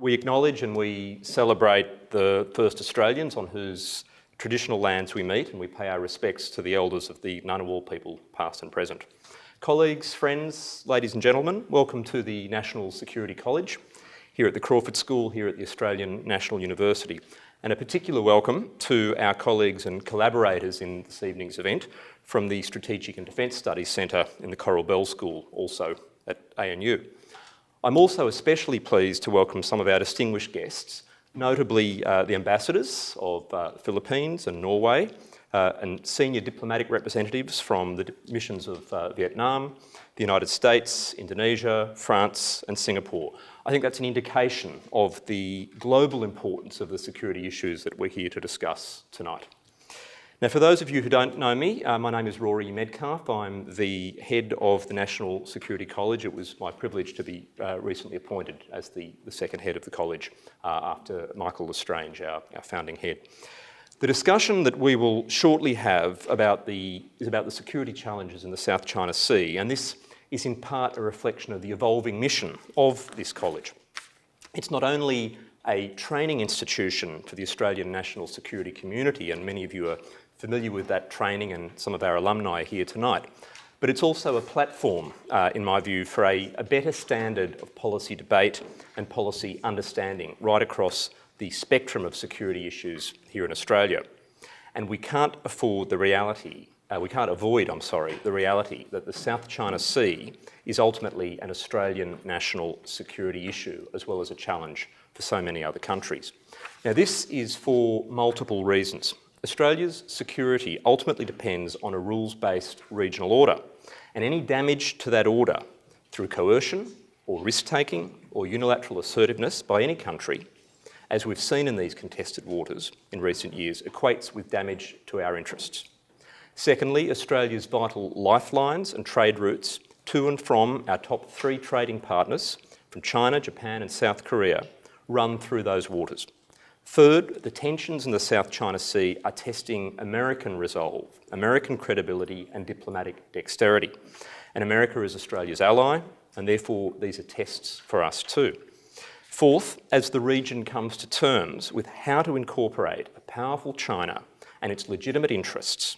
We acknowledge and we celebrate the first Australians on whose traditional lands we meet, and we pay our respects to the elders of the Ngunnawal people, past and present. Colleagues, friends, ladies and gentlemen, welcome to the National Security College here at the Crawford School, here at the Australian National University. And a particular welcome to our colleagues and collaborators in this evening's event from the Strategic and Defence Studies Centre in the Coral Bell School, also at ANU. I'm also especially pleased to welcome some of our distinguished guests, notably the ambassadors of the Philippines and Norway, and senior diplomatic representatives from the missions of Vietnam, the United States, Indonesia, France and Singapore. I think that's an indication of the global importance of the security issues that we're here to discuss tonight. Now, for those of you who don't know me, my name is Rory Medcalf. I'm the head of the National Security College. It was my privilege to be recently appointed as the second head of the college after Michael L'Estrange, our founding head. The discussion that we will shortly have is about the security challenges in the South China Sea, and this is in part a reflection of the evolving mission of this college. It's not only a training institution for the Australian national security community, and many of you are familiar with that training and some of our alumni are here tonight, but it's also a platform, in my view, for a better standard of policy debate and policy understanding right across the spectrum of security issues here in Australia. And we can't avoid the reality that the South China Sea is ultimately an Australian national security issue, as well as a challenge for so many other countries. Now, this is for multiple reasons. Australia's security ultimately depends on a rules-based regional order, and any damage to that order through coercion or risk-taking or unilateral assertiveness by any country, as we've seen in these contested waters in recent years, equates with damage to our interests. Secondly, Australia's vital lifelines and trade routes to and from our top 3 trading partners, from China, Japan and South Korea, run through those waters. Third, the tensions in the South China Sea are testing American resolve, American credibility and diplomatic dexterity. And America is Australia's ally, and therefore these are tests for us too. Fourth, as the region comes to terms with how to incorporate a powerful China and its legitimate interests,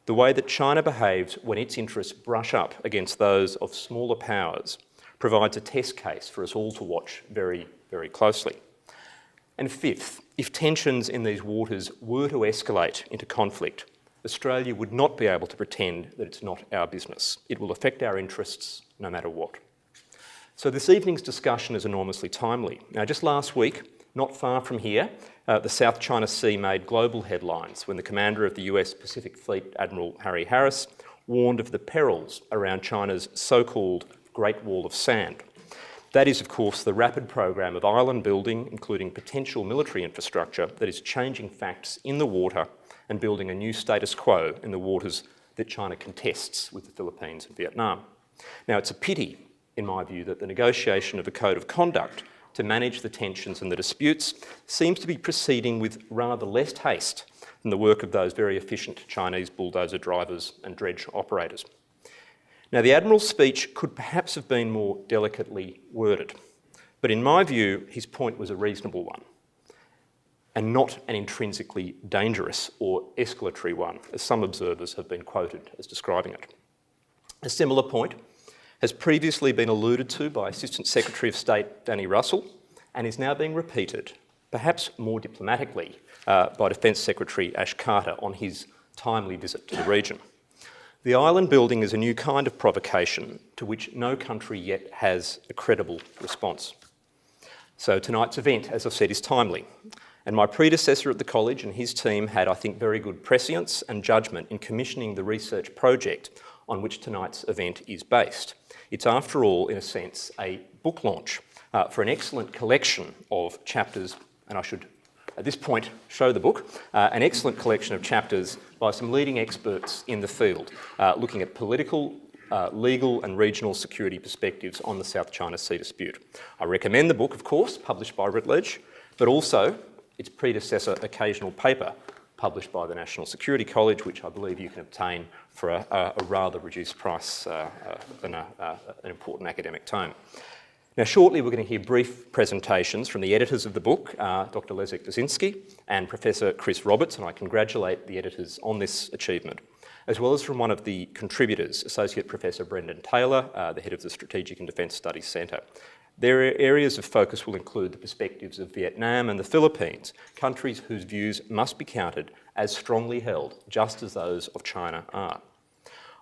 the way that China behaves when its interests brush up against those of smaller powers provides a test case for us all to watch very, very closely. And fifth, if tensions in these waters were to escalate into conflict, Australia would not be able to pretend that it's not our business. It will affect our interests no matter what. So this evening's discussion is enormously timely. Now, just last week, not far from here, the South China Sea made global headlines when the commander of the US Pacific Fleet, Admiral Harry Harris, warned of the perils around China's so-called Great Wall of Sand. That is, of course, the rapid program of island building, including potential military infrastructure that is changing facts in the water and building a new status quo in the waters that China contests with the Philippines and Vietnam. Now, it's a pity, in my view, that the negotiation of a code of conduct to manage the tensions and the disputes seems to be proceeding with rather less haste than the work of those very efficient Chinese bulldozer drivers and dredge operators. Now, the Admiral's speech could perhaps have been more delicately worded, but in my view, his point was a reasonable one and not an intrinsically dangerous or escalatory one, as some observers have been quoted as describing it. A similar point has previously been alluded to by Assistant Secretary of State Danny Russell and is now being repeated, perhaps more diplomatically, by Defence Secretary Ash Carter on his timely visit to the region. The island building is a new kind of provocation to which no country yet has a credible response. So tonight's event, as I've said, is timely. And my predecessor at the college and his team had, I think, very good prescience and judgment in commissioning the research project on which tonight's event is based. It's, after all, in a sense, a book launch for an excellent collection of chapters, and I should, at this point, show the book, an excellent collection of chapters by some leading experts in the field, looking at political, legal and regional security perspectives on the South China Sea dispute. I recommend the book, of course, published by Routledge, but also its predecessor occasional paper, published by the National Security College, which I believe you can obtain for a rather reduced price than an important academic tome. Now, shortly we're going to hear brief presentations from the editors of the book, Dr. Leszek Buszynski and Professor Chris Roberts, and I congratulate the editors on this achievement, as well as from one of the contributors, Associate Professor Brendan Taylor, the head of the Strategic and Defence Studies Centre. Their areas of focus will include the perspectives of Vietnam and the Philippines, countries whose views must be counted as strongly held, just as those of China are.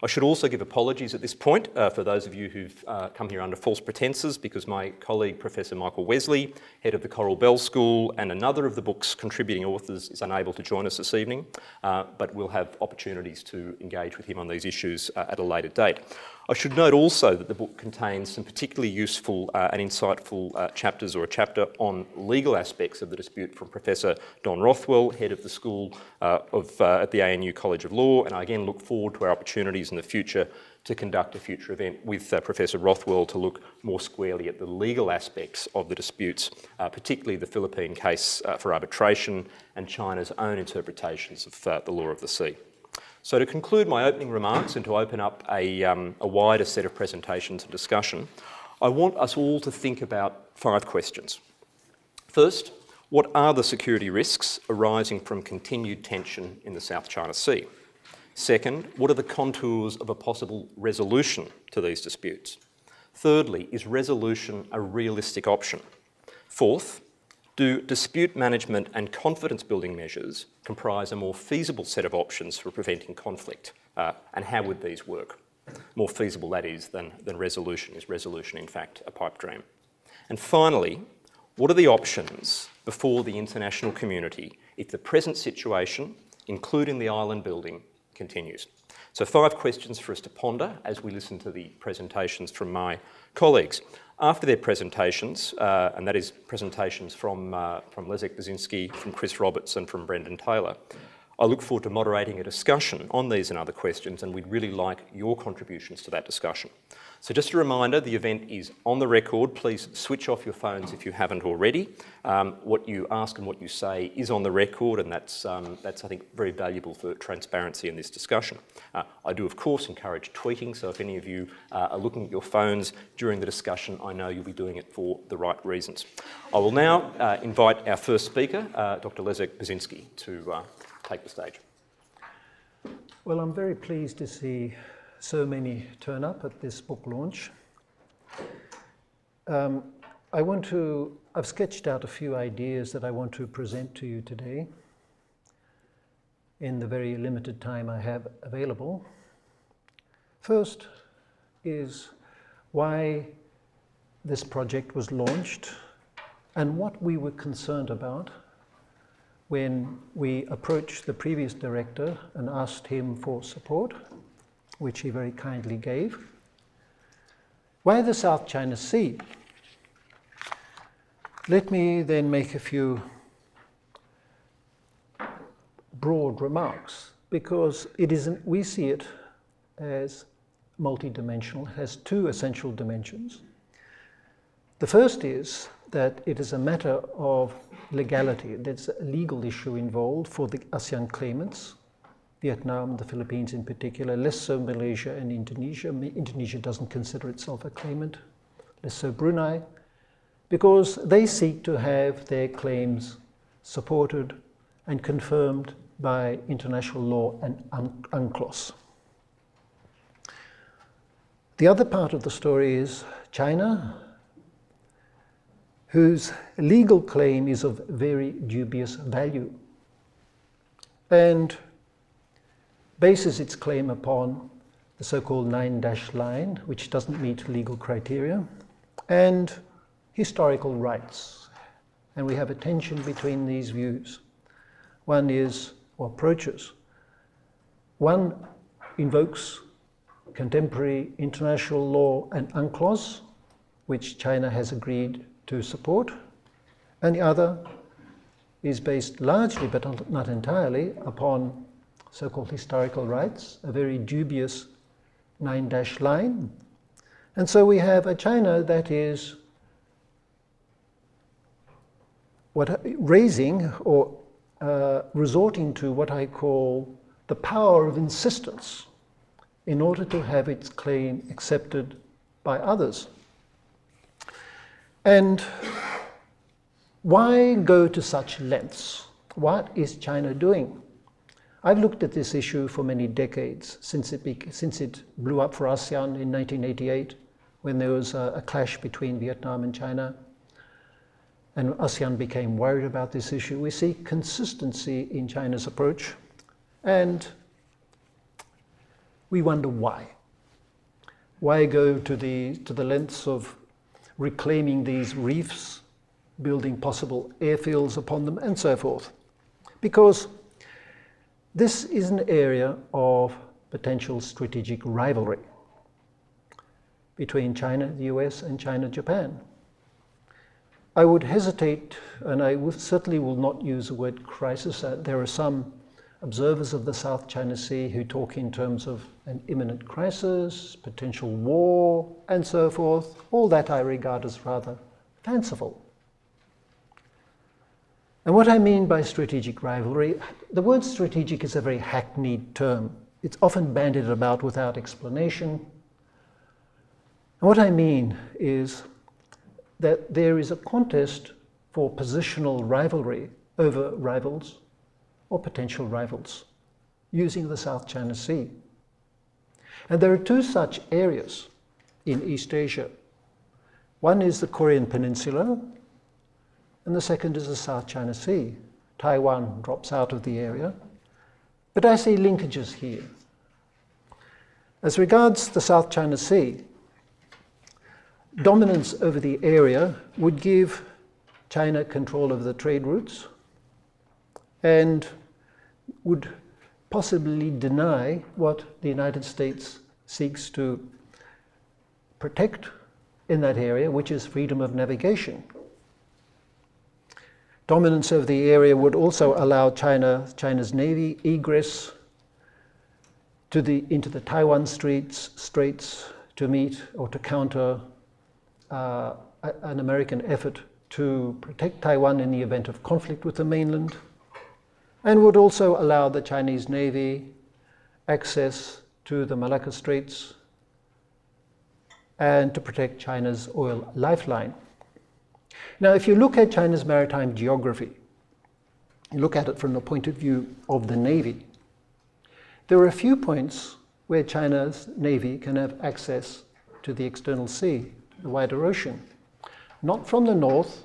I should also give apologies at this point for those of you who've come here under false pretences, because my colleague Professor Michael Wesley, head of the Coral Bell School and another of the book's contributing authors, is unable to join us this evening, but we'll have opportunities to engage with him on these issues at a later date. I should note also that the book contains some particularly useful and insightful chapters, or a chapter on legal aspects of the dispute from Professor Don Rothwell, head of the School at the ANU College of Law, and I again look forward to our opportunities in the future to conduct a future event with Professor Rothwell to look more squarely at the legal aspects of the disputes, particularly the Philippine case for arbitration and China's own interpretations of the law of the sea. So to conclude my opening remarks and to open up a wider set of presentations and discussion, I want us all to think about 5 questions. First, what are the security risks arising from continued tension in the South China Sea? Second, what are the contours of a possible resolution to these disputes? Thirdly, is resolution a realistic option? Fourth, do dispute management and confidence building measures comprise a more feasible set of options for preventing conflict? And how would these work? More feasible, that is, than resolution. Is resolution, in fact, a pipe dream? And finally, what are the options before the international community if the present situation, including the island building, continues? So 5 questions for us to ponder as we listen to the presentations from my colleagues. After their presentations, and that is presentations from Leszek Buszynski, from Chris Roberts and from Brendan Taylor, I look forward to moderating a discussion on these and other questions, and we'd really like your contributions to that discussion. So just a reminder, the event is on the record. Please switch off your phones if you haven't already. What you ask and what you say is on the record, and that's I think, very valuable for transparency in this discussion. I do, of course, encourage tweeting, so if any of you are looking at your phones during the discussion, I know you'll be doing it for the right reasons. I will now invite our first speaker, Dr. Leszek Buszynski, to take the stage. Well, I'm very pleased to see so many turn up at this book launch. I've sketched out a few ideas that I want to present to you today in the very limited time I have available. First is why this project was launched and what we were concerned about when we approached the previous director and asked him for support, which he very kindly gave. Why the South China Sea? Let me then make a few broad remarks, because we see it as multidimensional. It has 2 essential dimensions. The first is that it is a matter of legality. There's a legal issue involved for the ASEAN claimants, Vietnam, the Philippines in particular, less so Malaysia and Indonesia. Indonesia doesn't consider itself a claimant, less so Brunei, because they seek to have their claims supported and confirmed by international law and UNCLOS. The other part of the story is China, whose legal claim is of very dubious value and bases its claim upon the so-called 9-dash line, which doesn't meet legal criteria, and historical rights. And we have a tension between these views. One is, or approaches, one invokes contemporary international law and UNCLOS, which China has agreed to support, and the other is based largely, but not entirely, upon so-called historical rights, a very dubious 9-dash line. And so we have a China that is raising or resorting to what I call the power of insistence in order to have its claim accepted by others. And why go to such lengths? What is China doing? I've looked at this issue for many decades, since it blew up for ASEAN in 1988, when there was a clash between Vietnam and China, and ASEAN became worried about this issue. We see consistency in China's approach, and we wonder why. Why go to the lengths of reclaiming these reefs, building possible airfields upon them, and so forth? Because this is an area of potential strategic rivalry between China, the US, and China, Japan. I would hesitate, and I certainly will not use the word crisis. There are some observers of the South China Sea who talk in terms of an imminent crisis, potential war, and so forth. All that I regard as rather fanciful. And what I mean by strategic rivalry, the word strategic is a very hackneyed term. It's often bandied about without explanation. And what I mean is that there is a contest for positional rivalry over rivals or potential rivals using the South China Sea. And there are two such areas in East Asia. One is the Korean Peninsula, and the second is the South China Sea. Taiwan drops out of the area, but I see linkages here. As regards the South China Sea, dominance over the area would give China control of the trade routes and would possibly deny what the United States seeks to protect in that area, which is freedom of navigation. Dominance over the area would also allow China's Navy egress into the Taiwan Straits to meet or to counter an American effort to protect Taiwan in the event of conflict with the mainland, and would also allow the Chinese Navy access to the Malacca Straits and to protect China's oil lifeline. Now, if you look at China's maritime geography, you look at it from the point of view of the Navy, there are a few points where China's Navy can have access to the external sea, the wider ocean. Not from the north,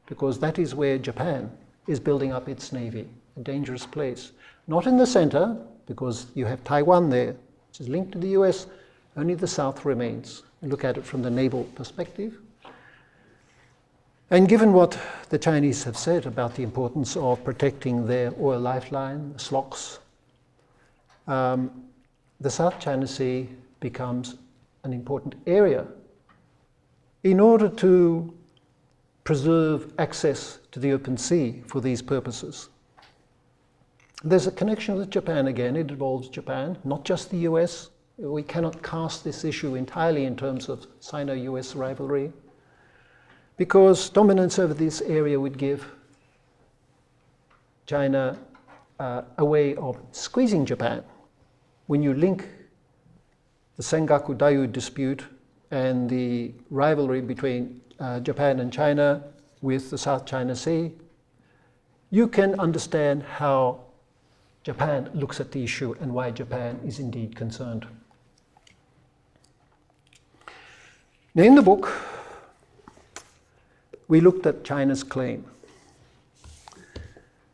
because that is where Japan is building up its Navy, a dangerous place. Not in the center, because you have Taiwan there, which is linked to the US, only the south remains. You look at it from the naval perspective. And given what the Chinese have said about the importance of protecting their oil lifeline, the SLOCs, the South China Sea becomes an important area in order to preserve access to the open sea for these purposes. There's a connection with Japan again. It involves Japan, not just the US. We cannot cast this issue entirely in terms of Sino-US rivalry, because dominance over this area would give China a way of squeezing Japan. When you link the Sengaku Dayu dispute and the rivalry between Japan and China with the South China Sea, you can understand how Japan looks at the issue and why Japan is indeed concerned. Now, in the book, we looked at China's claim,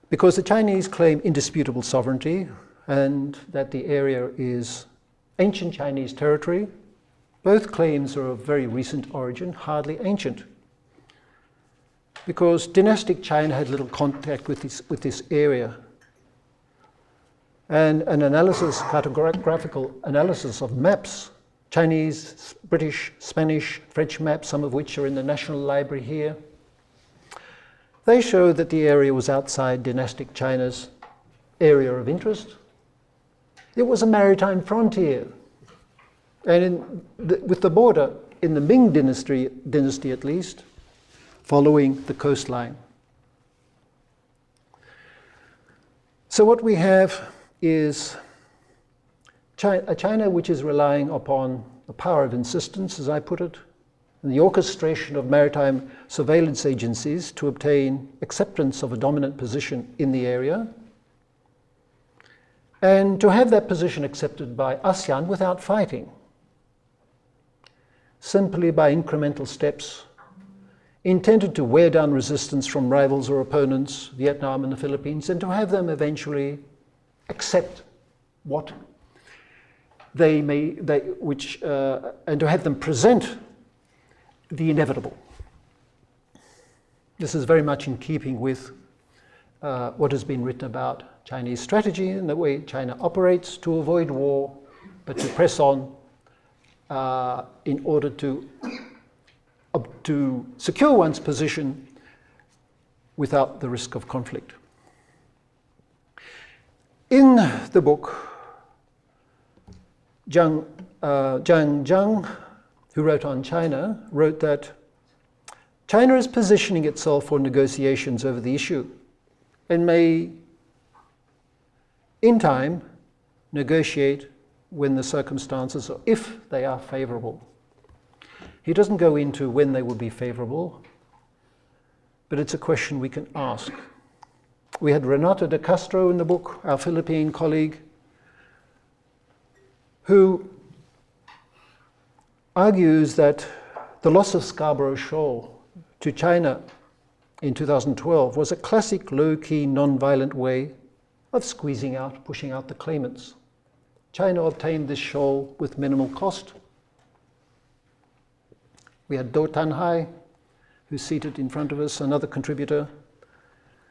because the Chinese claim indisputable sovereignty and that the area is ancient Chinese territory. Both claims are of very recent origin, hardly ancient, because dynastic China had little contact with this area. And an analysis, cartographical analysis of maps, Chinese, British, Spanish, French maps, some of which are in the National Library here, they show that the area was outside dynastic China's area of interest. It was a maritime frontier. And with the border, in the Ming dynasty at least, following the coastline. So what we have is a China which is relying upon the power of insistence, as I put it, and the orchestration of maritime surveillance agencies to obtain acceptance of a dominant position in the area, and to have that position accepted by ASEAN without fighting, simply by incremental steps intended to wear down resistance from rivals or opponents, Vietnam and the Philippines, and to have them eventually accept what and to have them present the inevitable. This is very much in keeping with what has been written about Chinese strategy and the way China operates to avoid war, but to press on in order to secure one's position without the risk of conflict. In the book, Zhang Zhang, who wrote on China, wrote that China is positioning itself for negotiations over the issue and may, in time, negotiate when the circumstances, or if they are favorable. He doesn't go into when they will be favorable, but it's a question we can ask. We had Renata de Castro in the book, our Philippine colleague, who argues that the loss of Scarborough Shoal to China in 2012 was a classic low-key, non-violent way of squeezing out, pushing out the claimants. China obtained this shoal with minimal cost. We had Do Tan Hai, who's seated in front of us, another contributor,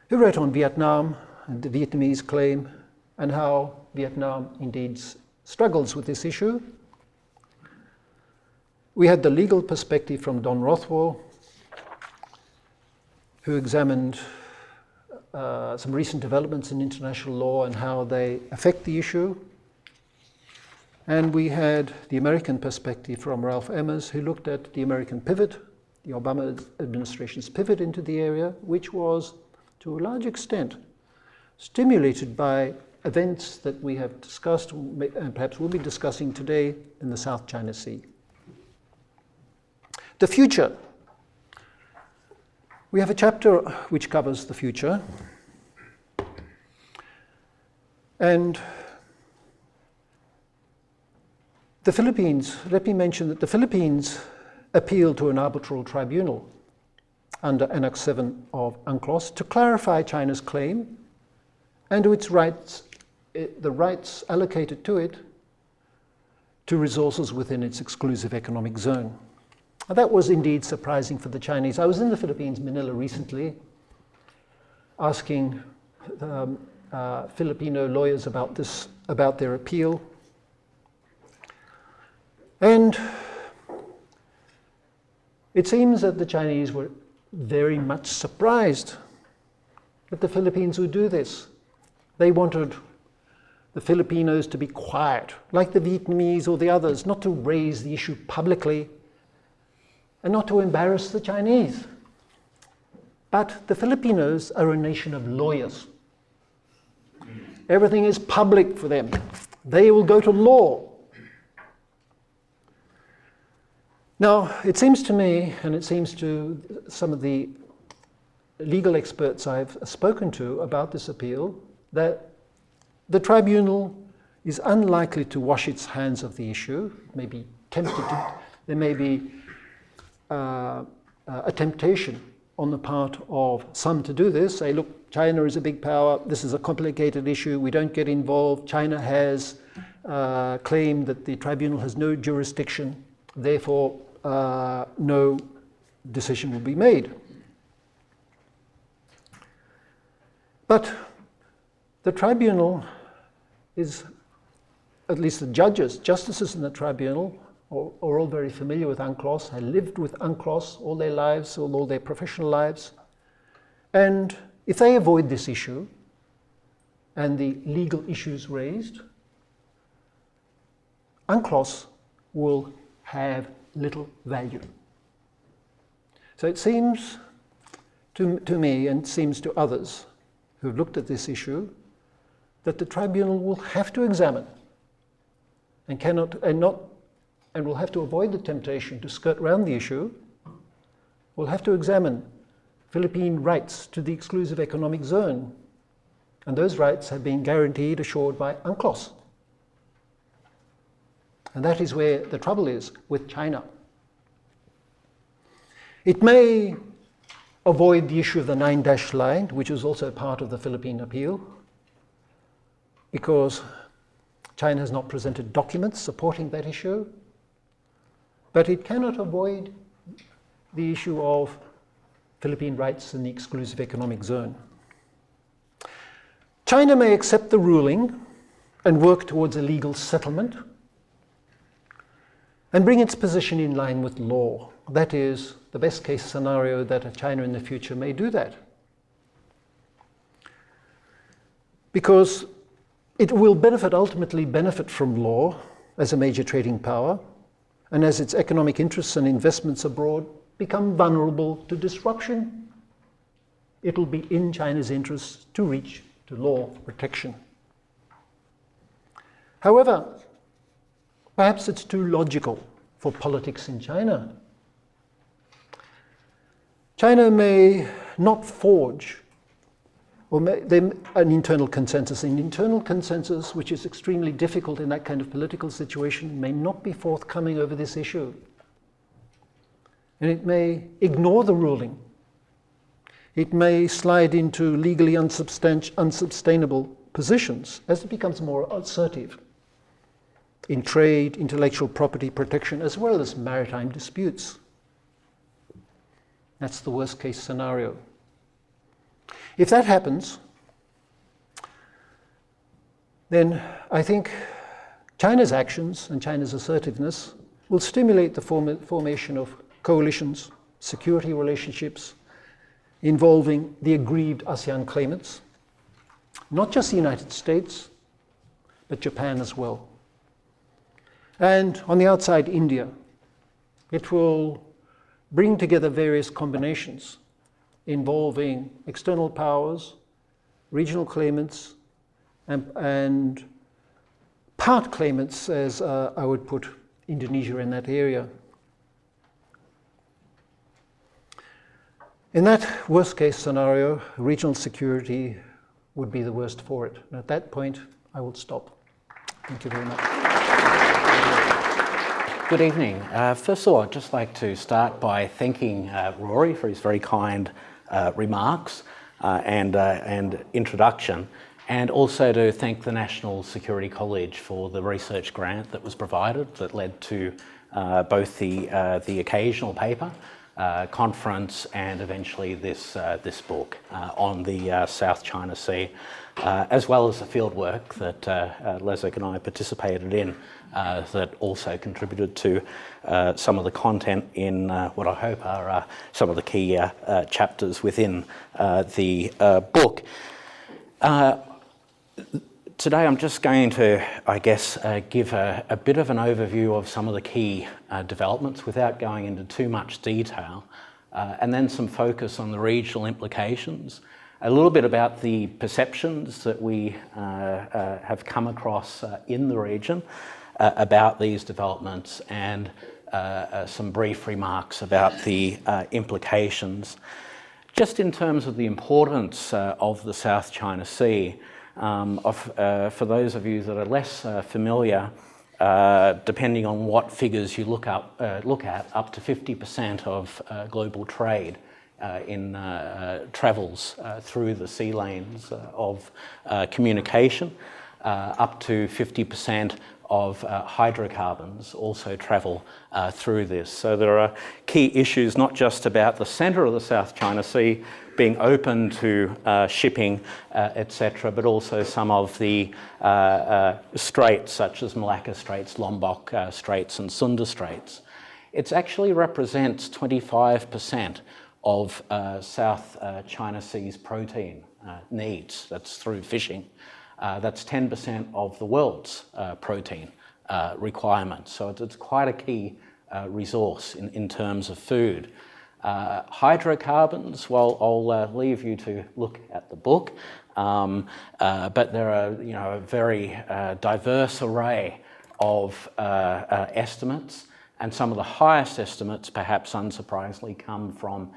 who wrote on Vietnam and the Vietnamese claim and how Vietnam indeed struggles with this issue. We had the legal perspective from Don Rothwell, who examined some recent developments in international law and how they affect the issue. And we had the American perspective from Ralph Emmers, who looked at the American pivot, the Obama administration's pivot into the area, which was, to a large extent, stimulated by events that we have discussed and perhaps we'll be discussing today in the South China Sea. The future. We have a chapter which covers the future. And the Philippines, let me mention that the Philippines appealed to an arbitral tribunal under Annex 7 of UNCLOS to clarify China's claim and to its rights, the rights allocated to it to resources within its exclusive economic zone. Now, that was indeed surprising for the Chinese. I was in the Philippines, Manila, recently, asking Filipino lawyers about this, about their appeal. And it seems that the Chinese were very much surprised that the Philippines would do this. They wanted the Filipinos to be quiet, like the Vietnamese or the others, not to raise the issue publicly and not to embarrass the Chinese. But the Filipinos are a nation of lawyers. Everything is public for them. They will go to law. Now, it seems to me, and it seems to some of the legal experts I've spoken to about this appeal, that the tribunal is unlikely to wash its hands of the issue. It may be tempted to, there may be a temptation on the part of some to do this, say, look, China is a big power, this is a complicated issue, we don't get involved, China has claimed that the tribunal has no jurisdiction, therefore no decision will be made. But the tribunal is, at least the judges, justices in the tribunal, are all very familiar with UNCLOS, have lived with UNCLOS all their lives, all their professional lives. And if they avoid this issue and the legal issues raised, UNCLOS will have little value. So it seems to me, and seems to others who've looked at this issue, that the tribunal will have to examine and not and will have to avoid the temptation to skirt around the issue, will have to examine Philippine rights to the exclusive economic zone. And those rights have been guaranteed, assured by UNCLOS. And that is where the trouble is with China. It may avoid the issue of the 9-dash line, which is also part of the Philippine appeal, because China has not presented documents supporting that issue. But it cannot avoid the issue of Philippine rights in the exclusive economic zone. China may accept the ruling and work towards a legal settlement and bring its position in line with law. That is the best case scenario that China in the future may do that. Because it will ultimately benefit from law as a major trading power, and as its economic interests and investments abroad become vulnerable to disruption, it will be in China's interests to reach to law protection. However, perhaps it's too logical for politics in China. China may not forge an internal consensus. An internal consensus, which is extremely difficult in that kind of political situation, may not be forthcoming over this issue. And it may ignore the ruling. It may slide into legally unsustainable positions as it becomes more assertive in trade, intellectual property protection, as well as maritime disputes. That's the worst case scenario. If that happens, then I think China's actions and China's assertiveness will stimulate the formation of coalitions, security relationships involving the aggrieved ASEAN claimants, not just the United States, but Japan as well. And on the outside, India. It will bring together various combinations involving external powers, regional claimants, and part claimants, as I would put Indonesia in that area. In that worst case scenario, regional security would be the worst for it. And at that point, I will stop. Thank you very much. Good evening. First of all, I'd just like to start by thanking Rory for his very kind remarks and introduction, and also to thank the National Security College for the research grant that was provided that led to both the occasional paper, conference, and eventually this book on the South China Sea, as well as the field work that Leszek and I participated in that also contributed to some of the content in what I hope are some of the key chapters within the book. Today I'm just going to, I guess, give a bit of an overview of some of the key developments without going into too much detail, and then some focus on the regional implications, a little bit about the perceptions that we have come across in the region about these developments, and some brief remarks about the implications. Just in terms of the importance of the South China Sea, for those of you that are less familiar, depending on what figures you look at, up to 50% of global trade travels through the sea lanes of communication. Up to 50% of hydrocarbons also travel through this. So there are key issues not just about the centre of the South China Sea being open to shipping, etc., but also some of the straits such as Malacca Straits, Lombok Straits and Sunda Straits. It actually represents 25% of South China Sea's protein needs. That's through fishing. That's 10% of the world's protein requirement. So it's quite a key resource in terms of food. Hydrocarbons, well, I'll leave you to look at the book, but there are a very diverse array of estimates, and some of the highest estimates, perhaps unsurprisingly, come from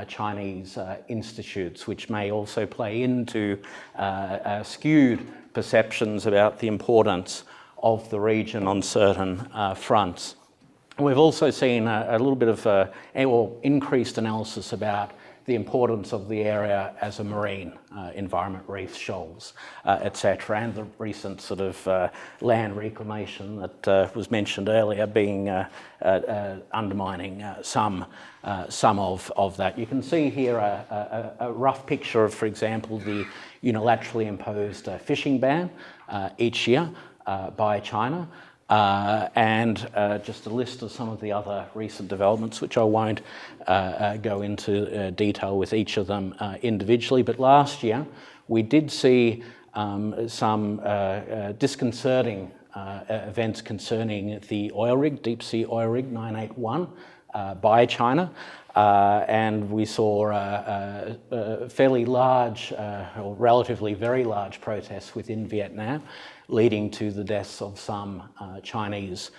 Chinese institutes, which may also play into skewed perceptions about the importance of the region on certain fronts. We've also seen a little bit of increased analysis about the importance of the area as a marine environment, reefs, shoals, etc., and the recent sort of land reclamation that was mentioned earlier being undermining some of that. You can see here a rough picture of, for example, the unilaterally imposed fishing ban each year by China. And just a list of some of the other recent developments, which I won't go into detail with each of them individually. But last year, we did see some disconcerting events concerning the oil rig, deep sea oil rig 981 by China. And we saw fairly large, or relatively very large protests within Vietnam, leading to the deaths of some Chinese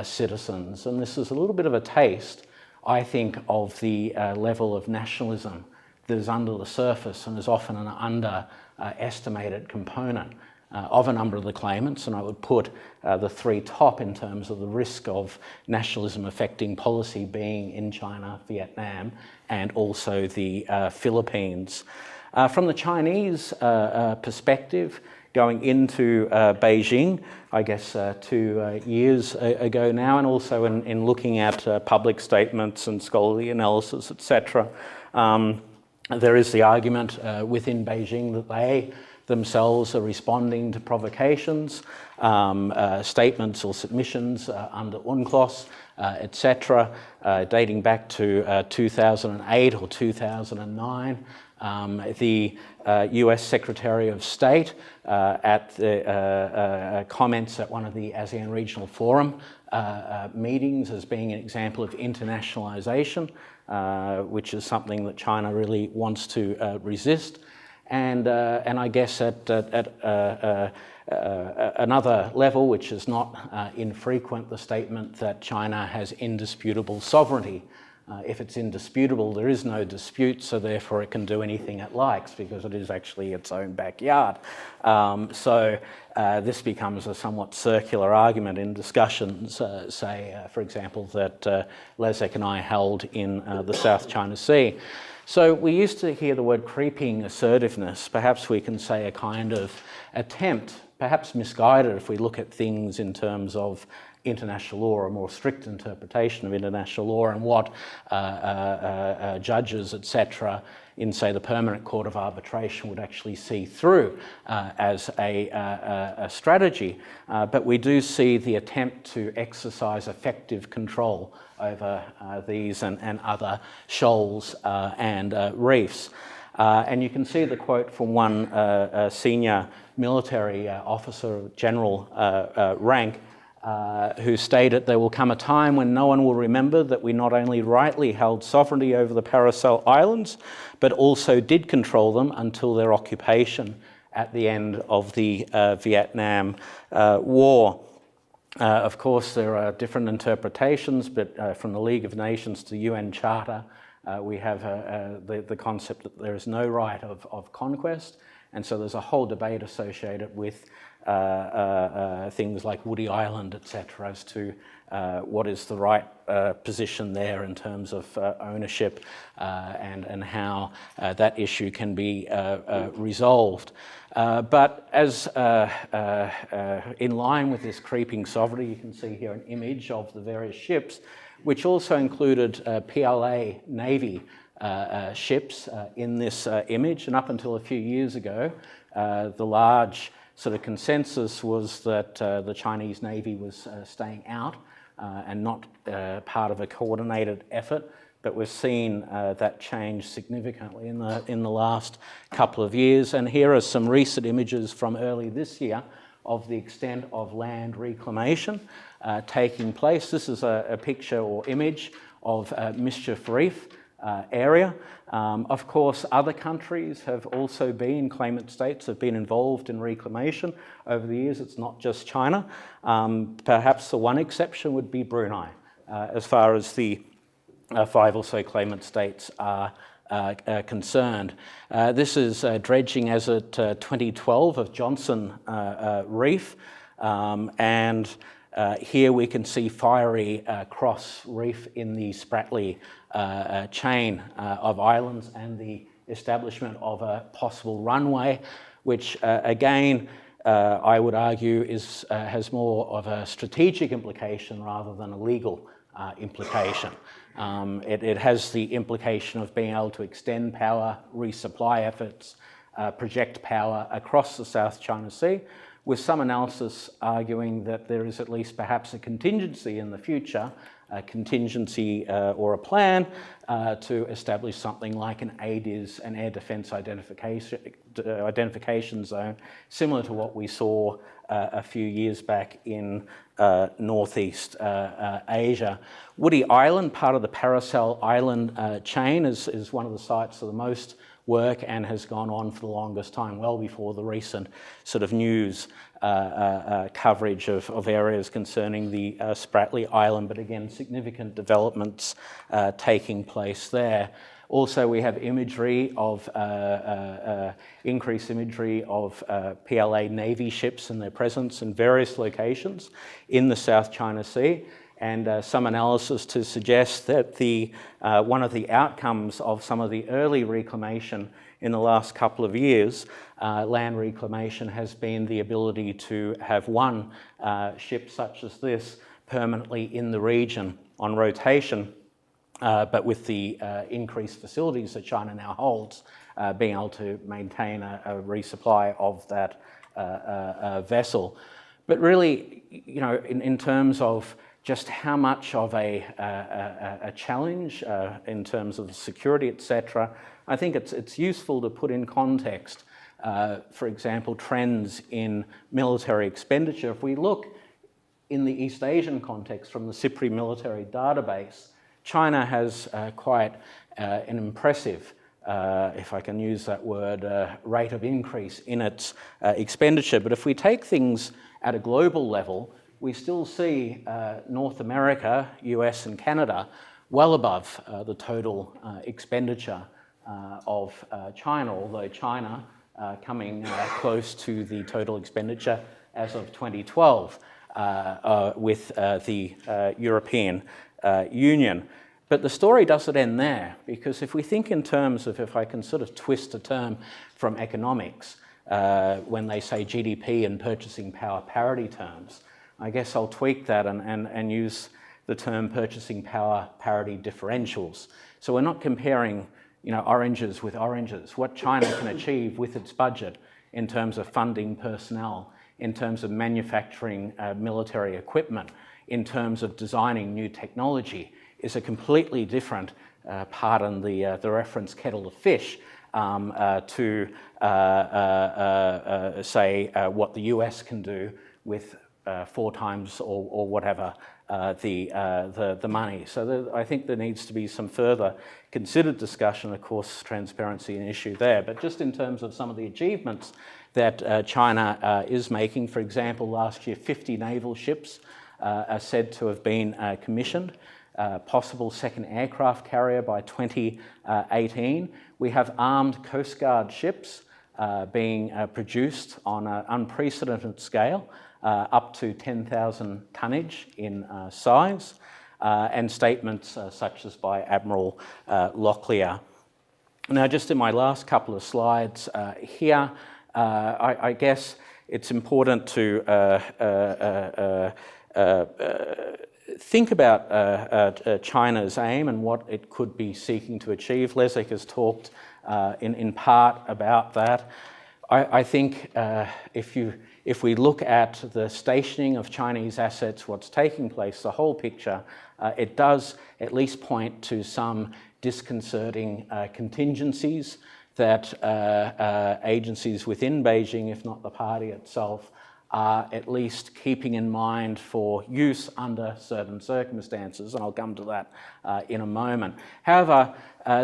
citizens. And this is a little bit of a taste, I think, of the level of nationalism that is under the surface and is often an underestimated component of a number of the claimants. And I would put the three top in terms of the risk of nationalism affecting policy being in China, Vietnam, and also the Philippines. From the Chinese perspective, going into Beijing, I guess 2 years ago now, and also in looking at public statements and scholarly analysis, etc. There is the argument within Beijing that they themselves are responding to provocations, statements or submissions under UNCLOS, etc., dating back to 2008 or 2009. The US Secretary of State at the comments at one of the ASEAN Regional Forum meetings as being an example of internationalization, which is something that China really wants to resist. And I guess at another level, which is not infrequent, the statement that China has indisputable sovereignty. If it's indisputable, there is no dispute, so therefore it can do anything it likes because it is actually its own backyard. So this becomes a somewhat circular argument in discussions, say, for example, that Leszek and I held in the South China Sea. So we used to hear the word creeping assertiveness. Perhaps we can say a kind of attempt, perhaps misguided if we look at things in terms of international law, or a more strict interpretation of international law, and what judges, etc., in, say, the Permanent Court of Arbitration would actually see through as a strategy. But we do see the attempt to exercise effective control over these and other shoals and reefs. And you can see the quote from one senior military officer of general rank, who stated, "There will come a time when no one will remember that we not only rightly held sovereignty over the Paracel Islands, but also did control them until their occupation at the end of the Vietnam War." Of course, there are different interpretations, but from the League of Nations to UN Charter, we have the concept that there is no right of conquest, and so there's a whole debate associated with things like Woody Island, etc., as to what is the right position there in terms of ownership and how that issue can be resolved. But as in line with this creeping sovereignty, you can see here an image of the various ships, which also included PLA Navy ships in this image. And up until a few years ago, the large sort of consensus was that the Chinese Navy was staying out and not part of a coordinated effort. But we've seen that change significantly in the last couple of years. And here are some recent images from early this year of the extent of land reclamation taking place. This is a picture or image of Mischief Reef area. Of course, other countries have also been, claimant states have been involved in reclamation over the years. It's not just China. Perhaps the one exception would be Brunei, as far as the 5 or so claimant states are concerned. This is dredging as at 2012 of Johnson Reef, and here we can see fiery cross reef in the Spratly chain of islands and the establishment of a possible runway, which again I would argue has more of a strategic implication rather than a legal implication. It has the implication of being able to extend power, resupply efforts, project power across the South China Sea, with some analysis arguing that there is at least perhaps a contingency in the future, or a plan to establish something like an ADIZ, an Air Defence Identification Zone, similar to what we saw a few years back in Northeast Asia. Woody Island, part of the Paracel Island chain, is one of the sites of the most work and has gone on for the longest time, well before the recent sort of news coverage of areas concerning the Spratly Island, but again, significant developments taking place there. Also, we have imagery of, increased imagery of PLA Navy ships and their presence in various locations in the South China Sea, and some analysis to suggest that one of the outcomes of some of the early reclamation in the last couple of years, land reclamation, has been the ability to have one ship such as this permanently in the region on rotation, but with the increased facilities that China now holds, being able to maintain a resupply of that vessel. But really, you know, in terms of just how much of a challenge in terms of security, etc., I think it's useful to put in context, for example, trends in military expenditure. If we look in the East Asian context from the CIPRI military database, China has quite an impressive, if I can use that word, rate of increase in its expenditure. But if we take things at a global level, we still see North America, US and Canada, well above the total expenditure of China, although China coming close to the total expenditure as of 2012 with the European Union. But the story doesn't end there, because if we think in terms of, if I can sort of twist a term from economics, when they say GDP and purchasing power parity terms, I guess I'll tweak that and use the term purchasing power parity differentials. So we're not comparing, you know, oranges with oranges. What China can achieve with its budget in terms of funding personnel, in terms of manufacturing military equipment, in terms of designing new technology, is a completely different, pardon the reference, kettle of fish to say what the US can do with 4 times or whatever the money. So I think there needs to be some further considered discussion. Of course, transparency an issue there, but just in terms of some of the achievements that China is making. For example, last year 50 naval ships are said to have been commissioned. Possible second aircraft carrier by 2018. We have armed Coast Guard ships being produced on an unprecedented scale, up to 10,000 tonnage in size, and statements such as by Admiral Locklear. Now, just in my last couple of slides here, I guess it's important to think about China's aim and what it could be seeking to achieve. Leszek has talked in part about that. I think if we look at the stationing of Chinese assets, what's taking place, the whole picture, it does at least point to some disconcerting contingencies that agencies within Beijing, if not the party itself, are at least keeping in mind for use under certain circumstances, and I'll come to that in a moment. However,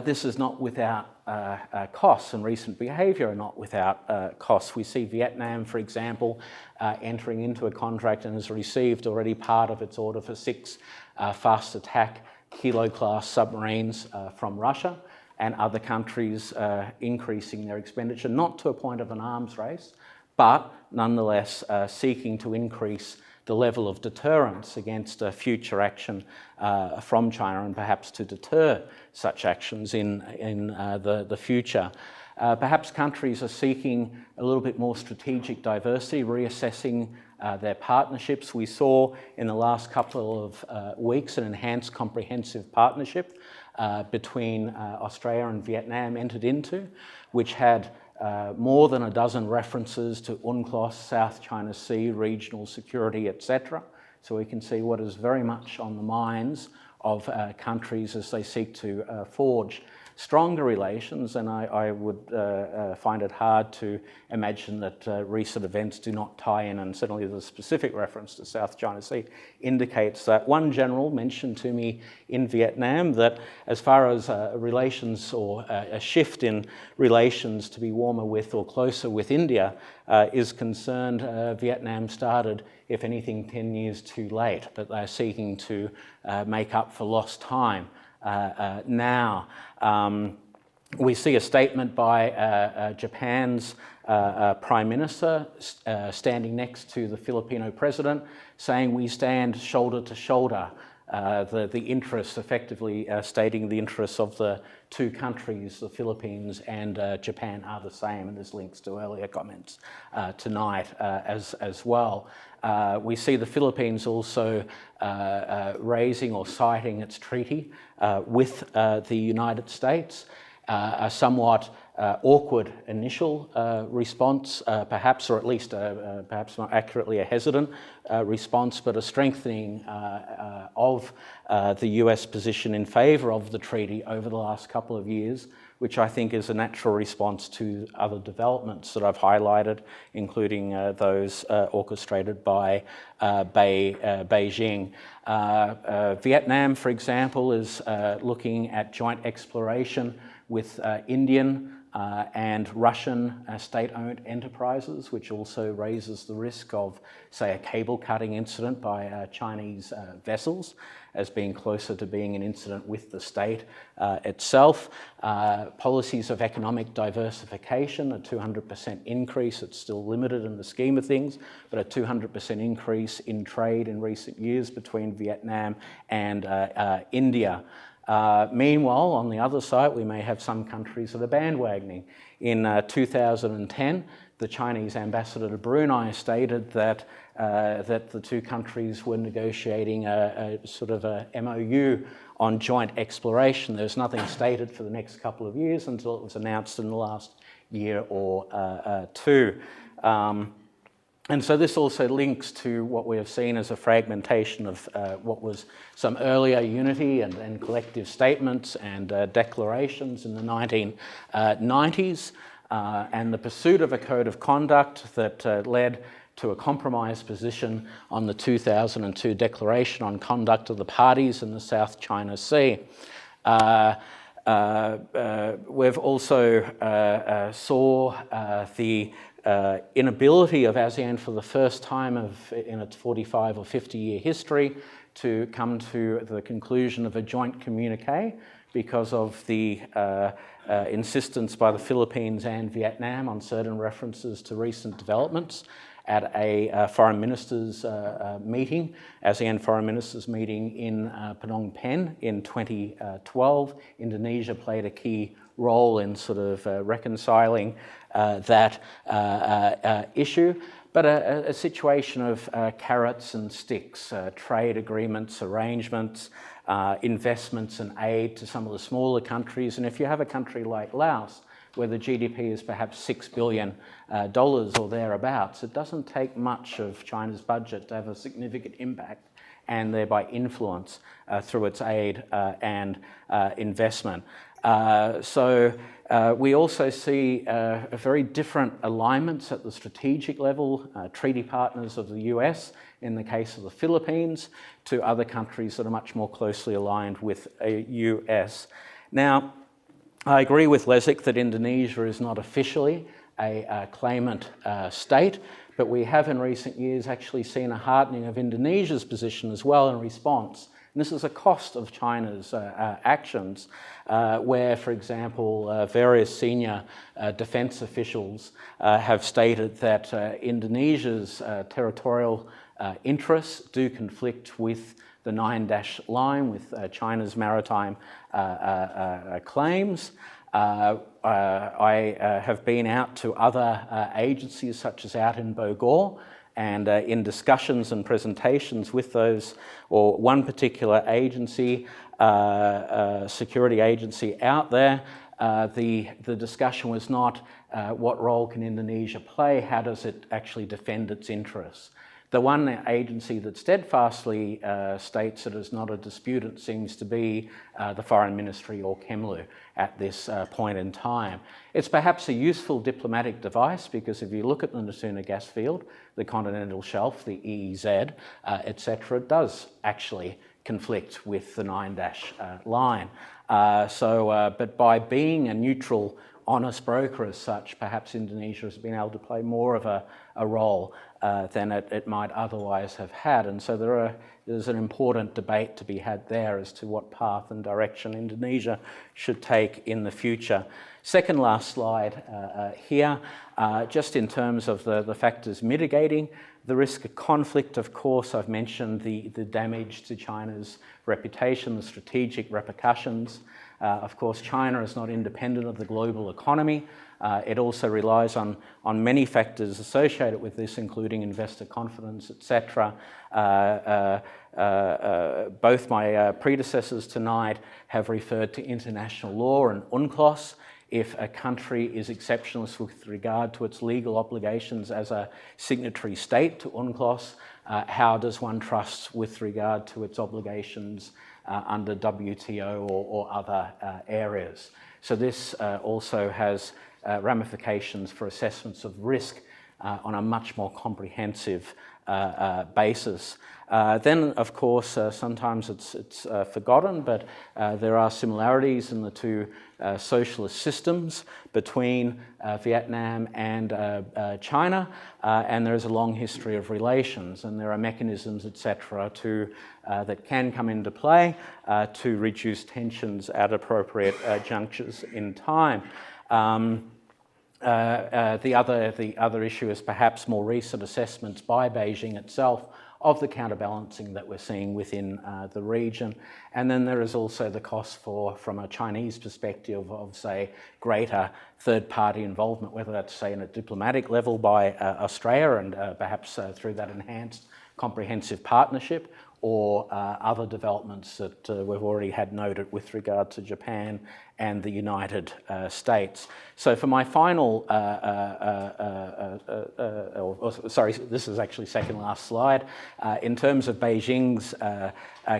this is not without costs, and recent behaviour are not without costs. We see Vietnam, for example, entering into a contract and has received already part of its order for 6 fast attack Kilo-class submarines from Russia, and other countries increasing their expenditure, not to a point of an arms race, but nonetheless seeking to increase the level of deterrence against future action from China, and perhaps to deter such actions in the future. Perhaps countries are seeking a little bit more strategic diversity, reassessing their partnerships. We saw in the last couple of weeks an enhanced comprehensive partnership between Australia and Vietnam entered into, which had more than a dozen references to UNCLOS, South China Sea, regional security, etc. So we can see what is very much on the minds of countries as they seek to forge stronger relations, and I would find it hard to imagine that recent events do not tie in, and certainly the specific reference to South China Sea indicates that. One general mentioned to me in Vietnam that as far as relations or a shift in relations to be warmer with or closer with India is concerned, Vietnam started, if anything, 10 years too late, but they're seeking to make up for lost time now. We see a statement by Japan's Prime Minister standing next to the Filipino President saying we stand shoulder to shoulder. The interests, effectively stating the interests of the two countries, the Philippines and Japan, are the same, and this links to earlier comments tonight as well. We see the Philippines also raising or citing its treaty with the United States, a somewhat awkward initial response, perhaps, or at least perhaps more accurately a hesitant response, but a strengthening of the US position in favour of the treaty over the last couple of years, which I think is a natural response to other developments that I've highlighted, including those orchestrated by Beijing. Vietnam, for example, is looking at joint exploration with Indian and Russian state-owned enterprises, which also raises the risk of, say, a cable cutting incident by Chinese vessels as being closer to being an incident with the state itself. Policies of economic diversification, a 200% increase, it's still limited in the scheme of things, but a 200% increase in trade in recent years between Vietnam and India. Meanwhile, on the other side, we may have some countries that are bandwagoning. In 2010, the Chinese ambassador to Brunei stated that the two countries were negotiating a sort of a MOU on joint exploration. There's nothing stated for the next couple of years until it was announced in the last year or two. And so this also links to what we have seen as a fragmentation of what was some earlier unity and collective statements and declarations in the 1990s, and the pursuit of a code of conduct that led to a compromise position on the 2002 Declaration on Conduct of the Parties in the South China Sea. We've also saw the inability of ASEAN for the first time in its 45 or 50-year history to come to the conclusion of a joint communique because of the insistence by the Philippines and Vietnam on certain references to recent developments at a foreign ministers meeting, ASEAN foreign ministers meeting in Phnom Penh in 2012. Indonesia played a key role in sort of reconciling that issue, but a situation of carrots and sticks, trade agreements, arrangements, investments and aid to some of the smaller countries. And if you have a country like Laos, where the GDP is perhaps $6 billion or thereabouts, it doesn't take much of China's budget to have a significant impact and thereby influence through its aid and investment. We also see a very different alignments at the strategic level, treaty partners of the US in the case of the Philippines, to other countries that are much more closely aligned with a US. Now, I agree with Leszek that Indonesia is not officially a claimant state, but we have in recent years actually seen a hardening of Indonesia's position as well in response. And this is a cost of China's actions, where, for example, various senior defense officials have stated that Indonesia's territorial interests do conflict with the 9-dash line, with China's maritime claims. I have been out to other agencies, such as out in Bogor, and in discussions and presentations with those, or one particular agency, security agency out there, the discussion was not what role can Indonesia play, how does it actually defend its interests. The one agency that steadfastly states it is not a disputant seems to be the Foreign Ministry, or Kemlu, at this point in time. It's perhaps a useful diplomatic device, because if you look at the Natuna gas field, the continental shelf, the EEZ, etc., does actually conflict with the 9-dash line. But by being a neutral, honest broker as such, perhaps Indonesia has been able to play more of a role than it might otherwise have had. And so there's an important debate to be had there as to what path and direction Indonesia should take in the future. Second last slide here, just in terms of the factors mitigating the risk of conflict. Of course, I've mentioned the damage to China's reputation, the strategic repercussions. Of course, China is not independent of the global economy. It also relies on many factors associated with this, including investor confidence, etc. Both my predecessors tonight have referred to international law and UNCLOS. If a country is exceptionless with regard to its legal obligations as a signatory state to UNCLOS, how does one trust with regard to its obligations under WTO or other areas? So this also has ramifications for assessments of risk on a much more comprehensive basis. Then, of course, sometimes it's forgotten, but there are similarities in the two socialist systems between Vietnam and China, and there is a long history of relations, and there are mechanisms, etc., that can come into play to reduce tensions at appropriate junctures in time. The other issue is perhaps more recent assessments by Beijing itself of the counterbalancing that we're seeing within the region. And then there is also the cost from a Chinese perspective of, say, greater third-party involvement, whether that's, say, in a diplomatic level by Australia and perhaps through that enhanced comprehensive partnership, or other developments that we've already had noted with regard to Japan and the United States. So for my final, sorry, this is actually second last slide. In terms of Beijing's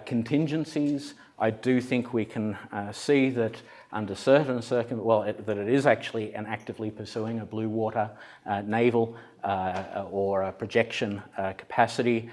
contingencies, I do think we can see that under certain circumstances, that it is actually actively pursuing a blue water naval or a projection capacity,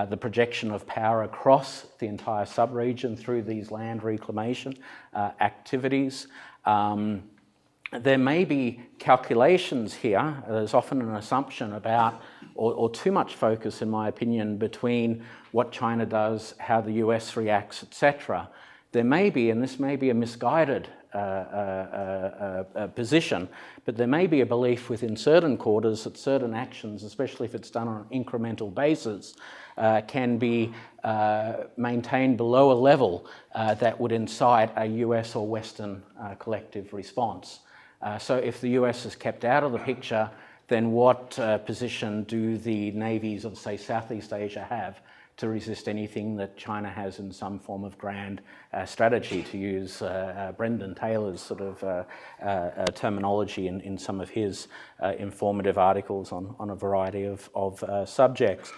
the projection of power across the entire sub-region through these land reclamation activities. There may be calculations here. There's often an assumption about, or too much focus, in my opinion, between what China does, how the US reacts, etc. There may be, and this may be a misguided position, but there may be a belief within certain quarters that certain actions, especially if it's done on an incremental basis, can be maintained below a level that would incite a US or Western collective response. So if the US is kept out of the picture, then what position do the navies of, say, Southeast Asia have to resist anything that China has in some form of grand strategy, to use Brendan Taylor's sort of terminology in some of his informative articles on a variety of subjects.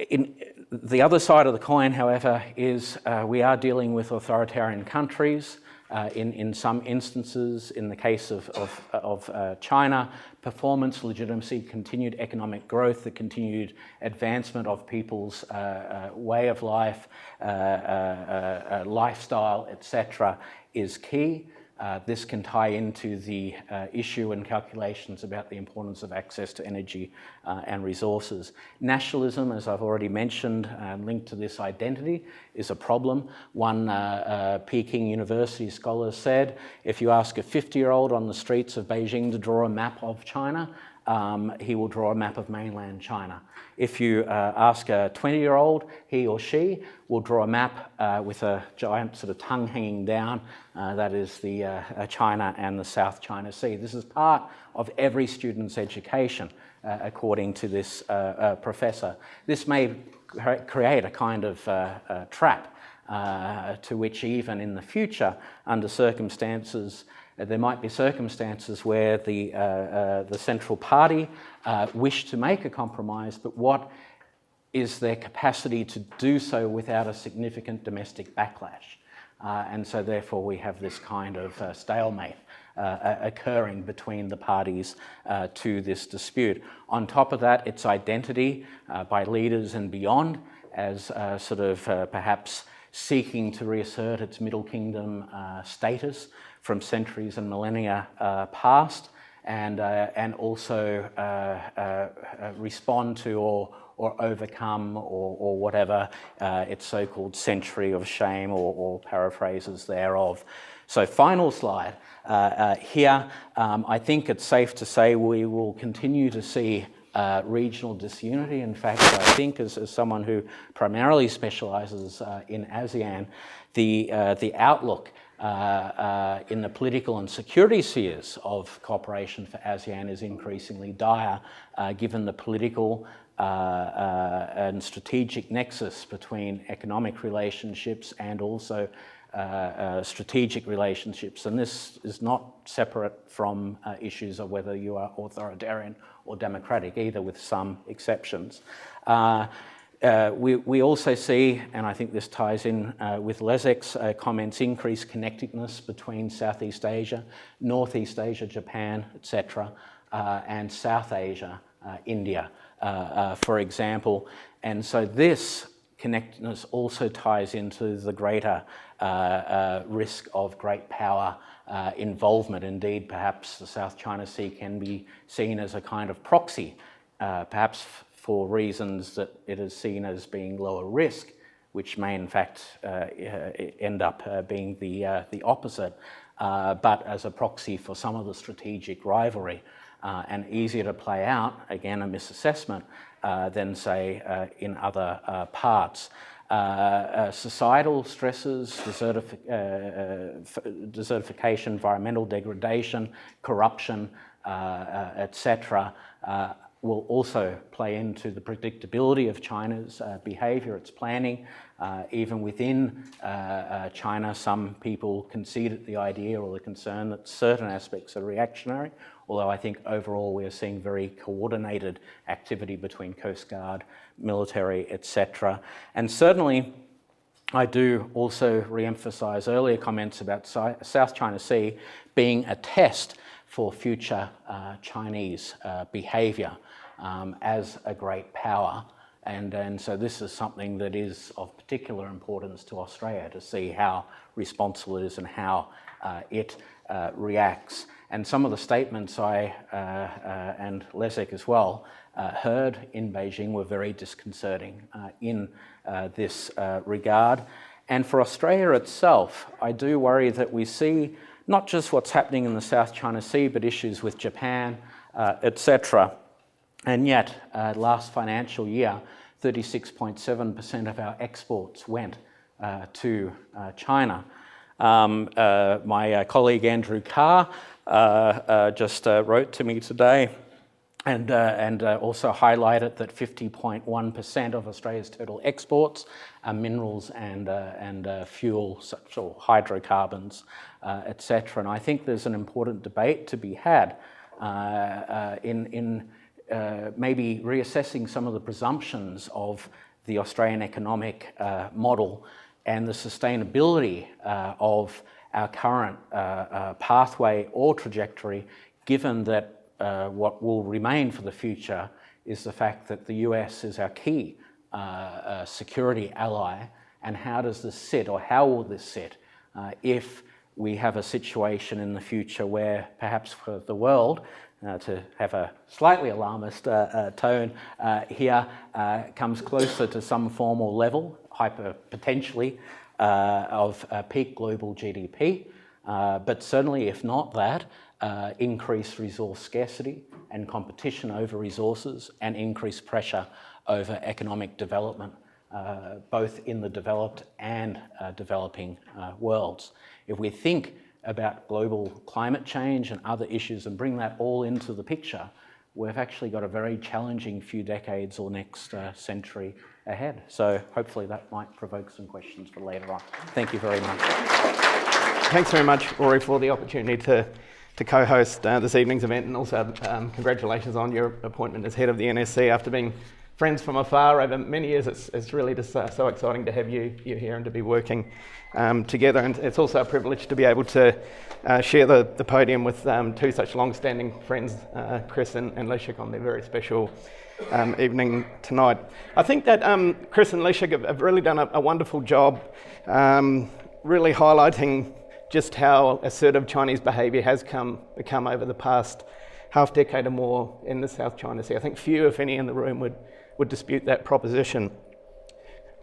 in the other side of the coin, however, is we are dealing with authoritarian countries. In some instances, in the case of China, performance, legitimacy, continued economic growth, the continued advancement of people's way of life, lifestyle, etc., is key. This can tie into the issue and calculations about the importance of access to energy and resources. Nationalism, as I've already mentioned, linked to this identity, is a problem. One Peking University scholar said, if you ask a 50-year-old on the streets of Beijing to draw a map of China, he will draw a map of mainland China. If you ask a 20-year-old, he or she will draw a map with a giant sort of tongue hanging down. That is the China and the South China Sea. This is part of every student's education, according to this professor. This may create a kind of trap to which even in the future, under circumstances, there might be circumstances where the central party wish to make a compromise, but what is their capacity to do so without a significant domestic backlash? And so therefore we have this kind of stalemate occurring between the parties to this dispute. On top of that, its identity by leaders and beyond as sort of perhaps seeking to reassert its Middle Kingdom status from centuries and millennia past, and also respond to or overcome or whatever its so-called century of shame or paraphrases thereof. So final slide here. I think it's safe to say we will continue to see regional disunity. In fact, I think as someone who primarily specialises in ASEAN, the outlook in the political and security spheres of cooperation for ASEAN is increasingly dire, given the political and strategic nexus between economic relationships and also strategic relationships. And this is not separate from issues of whether you are authoritarian or democratic, either, with some exceptions. We also see, and I think this ties in with Leszek's comments, increased connectedness between Southeast Asia, Northeast Asia, Japan, etc., and South Asia, India, for example. And so this connectedness also ties into the greater risk of great power involvement. Indeed, perhaps the South China Sea can be seen as a kind of proxy, perhaps for reasons that it is seen as being lower risk, which may in fact end up being the opposite, but as a proxy for some of the strategic rivalry, and easier to play out, again a misassessment, than say in other parts. Societal stresses, desertification, environmental degradation, corruption, etc., will also play into the predictability of China's behaviour, its planning. Even within China, some people concede at the idea or the concern that certain aspects are reactionary, although I think overall we are seeing very coordinated activity between Coast Guard, military, etc. And certainly, I do also re-emphasise earlier comments about South China Sea being a test for future Chinese behaviour as a great power. And so this is something that is of particular importance to Australia, to see how responsible it is and how it reacts. And some of the statements I, and Leszek as well, heard in Beijing were very disconcerting in this regard. And for Australia itself, I do worry that we see not just what's happening in the South China Sea, but issues with Japan, etc. And yet, last financial year, 36.7% of our exports went to China. My colleague Andrew Carr just wrote to me today and also highlighted that 50.1% of Australia's total exports are minerals and fuel, such as hydrocarbons, etc. And I think there's an important debate to be had in maybe reassessing some of the presumptions of the Australian economic model and the sustainability of our current pathway or trajectory, given that what will remain for the future is the fact that the US is our key security ally, and how does this sit, or how will this sit, if we have a situation in the future where perhaps for the world, to have a slightly alarmist tone here, comes closer to some formal level, potentially, of peak global GDP, but certainly if not that, increased resource scarcity and competition over resources and increased pressure over economic development, both in the developed and developing worlds. If we think about global climate change and other issues and bring that all into the picture, we've actually got a very challenging few decades or next century ahead. So hopefully that might provoke some questions for later on. Thank you very much. Thanks very much, Rory, for the opportunity to co-host this evening's event, and also congratulations on your appointment as head of the NSC. After being friends from afar over many years, it's really just so exciting to have you here and to be working together. And it's also a privilege to be able to share the podium with two such long-standing friends, Chris and Leszek, on their very special evening tonight. I think that Chris and Leszek have really done a wonderful job really highlighting just how assertive Chinese behaviour has become over the past half decade or more in the South China Sea. I think few, if any, in the room would dispute that proposition.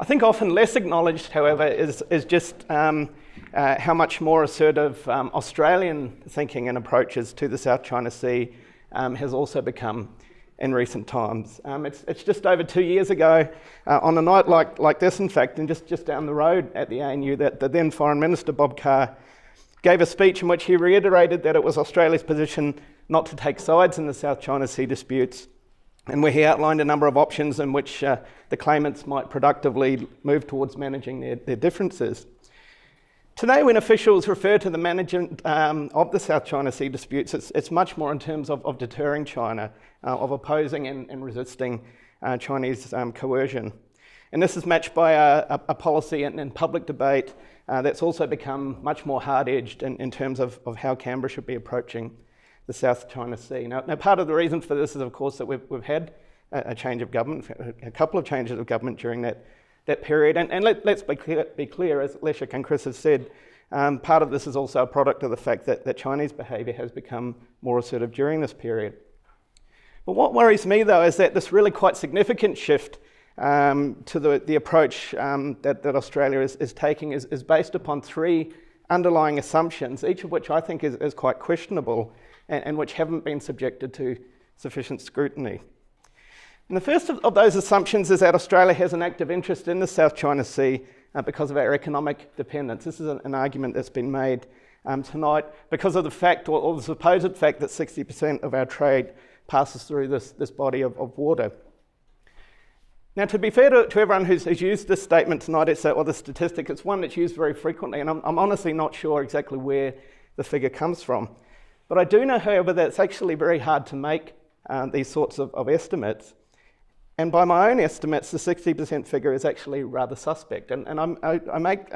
I think often less acknowledged, however, is just how much more assertive Australian thinking and approaches to the South China Sea has also become in recent times. It's just over 2 years ago, on a night like this, in fact, and just down the road at the ANU, that the then Foreign Minister, Bob Carr, gave a speech in which he reiterated that it was Australia's position not to take sides in the South China Sea disputes, and where he outlined a number of options in which the claimants might productively move towards managing their differences. Today, when officials refer to the management of the South China Sea disputes, it's much more in terms of deterring China, of opposing and resisting Chinese coercion. And this is matched by a policy and public debate that's also become much more hard-edged in terms of how Canberra should be approaching the South China Sea. Now, part of the reason for this is, of course, that we've had a change of government, a couple of changes of government during that period. And let's be clear, as Leszek and Chris have said, part of this is also a product of the fact that Chinese behaviour has become more assertive during this period. But what worries me, though, is that this really quite significant shift to the approach that Australia is taking is based upon three underlying assumptions, each of which I think is quite questionable and which haven't been subjected to sufficient scrutiny. And the first of those assumptions is that Australia has an active interest in the South China Sea because of our economic dependence. This is an argument that's been made tonight because of the fact, or the supposed fact, that 60% of our trade passes through this body of water. Now, to be fair to everyone who's used this statement tonight, or the statistic, it's one that's used very frequently, and I'm honestly not sure exactly where the figure comes from. But I do know, however, that it's actually very hard to make these sorts of estimates. And by my own estimates, the 60% figure is actually rather suspect. And I make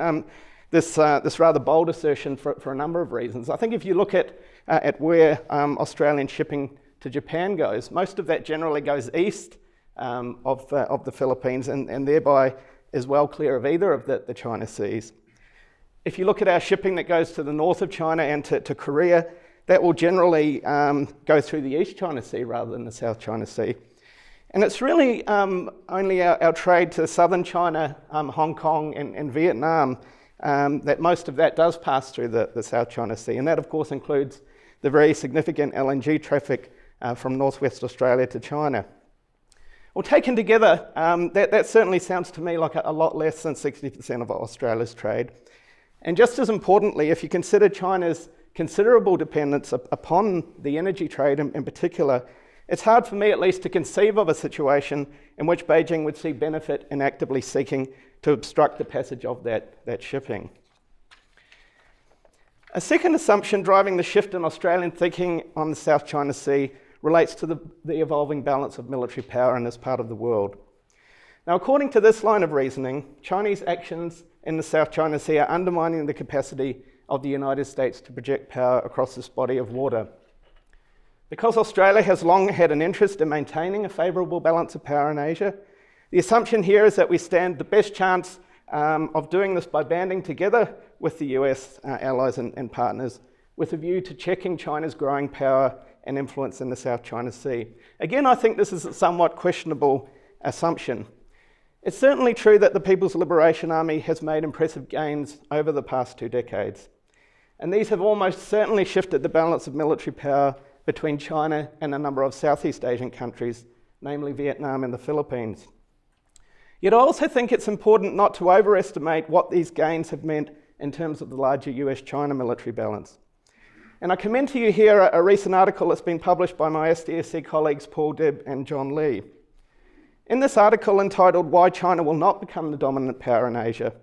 this rather bold assertion for a number of reasons. I think if you look at where Australian shipping to Japan goes, most of that generally goes east of the Philippines and thereby is well clear of either of the China Seas. If you look at our shipping that goes to the north of China and to Korea, that will generally go through the East China Sea rather than the South China Sea. And it's really only our trade to southern China, Hong Kong and Vietnam, that most of that does pass through the South China Sea. And that, of course, includes the very significant LNG traffic from northwest Australia to China. Well, taken together, that certainly sounds to me like a lot less than 60% of Australia's trade. And just as importantly, if you consider China's considerable dependence upon the energy trade in particular, it's hard for me at least to conceive of a situation in which Beijing would see benefit in actively seeking to obstruct the passage of that shipping. A second assumption driving the shift in Australian thinking on the South China Sea relates to the evolving balance of military power in this part of the world. Now, according to this line of reasoning, Chinese actions in the South China Sea are undermining the capacity of the United States to project power across this body of water. Because Australia has long had an interest in maintaining a favourable balance of power in Asia, the assumption here is that we stand the best chance of doing this by banding together with the US allies and partners with a view to checking China's growing power and influence in the South China Sea. Again, I think this is a somewhat questionable assumption. It's certainly true that the People's Liberation Army has made impressive gains over the past 2 decades, and these have almost certainly shifted the balance of military power between China and a number of Southeast Asian countries, namely Vietnam and the Philippines. Yet I also think it's important not to overestimate what these gains have meant in terms of the larger US-China military balance. And I commend to you here a recent article that's been published by my SDSC colleagues Paul Dibb and John Lee. In this article entitled "Why China Will Not Become the Dominant Power in Asia,"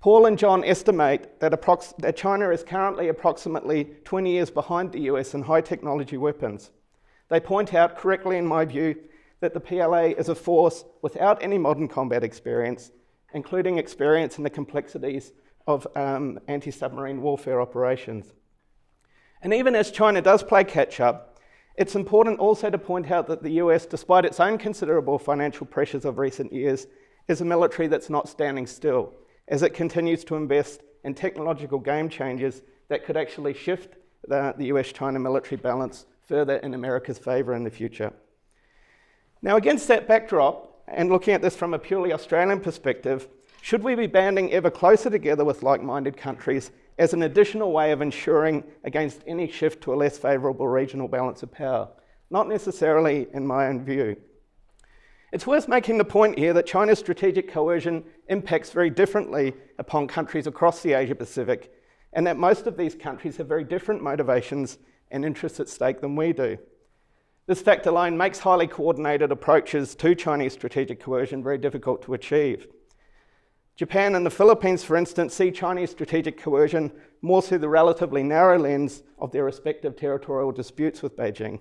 Paul and John estimate that China is currently approximately 20 years behind the US in high technology weapons. They point out, correctly in my view, that the PLA is a force without any modern combat experience, including experience in the complexities of anti-submarine warfare operations. And even as China does play catch-up, it's important also to point out that the US, despite its own considerable financial pressures of recent years, is a military that's not standing still, as it continues to invest in technological game changers that could actually shift the US-China military balance further in America's favour in the future. Now, against that backdrop, and looking at this from a purely Australian perspective, should we be banding ever closer together with like-minded countries as an additional way of ensuring against any shift to a less favourable regional balance of power? Not necessarily in my own view. It's worth making the point here that China's strategic coercion impacts very differently upon countries across the Asia-Pacific, and that most of these countries have very different motivations and interests at stake than we do. This fact alone makes highly coordinated approaches to Chinese strategic coercion very difficult to achieve. Japan and the Philippines, for instance, see Chinese strategic coercion more through the relatively narrow lens of their respective territorial disputes with Beijing.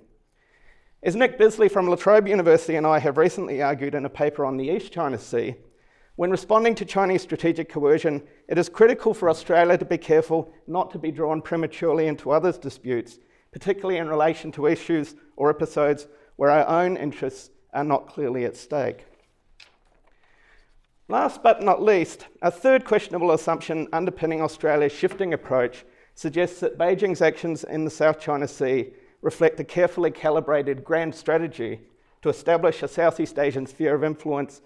As Nick Bisley from La Trobe University and I have recently argued in a paper on the East China Sea, when responding to Chinese strategic coercion, it is critical for Australia to be careful not to be drawn prematurely into others' disputes, particularly in relation to issues or episodes where our own interests are not clearly at stake. Last but not least, a third questionable assumption underpinning Australia's shifting approach suggests that Beijing's actions in the South China Sea reflect a carefully calibrated grand strategy to establish a Southeast Asian sphere of influence,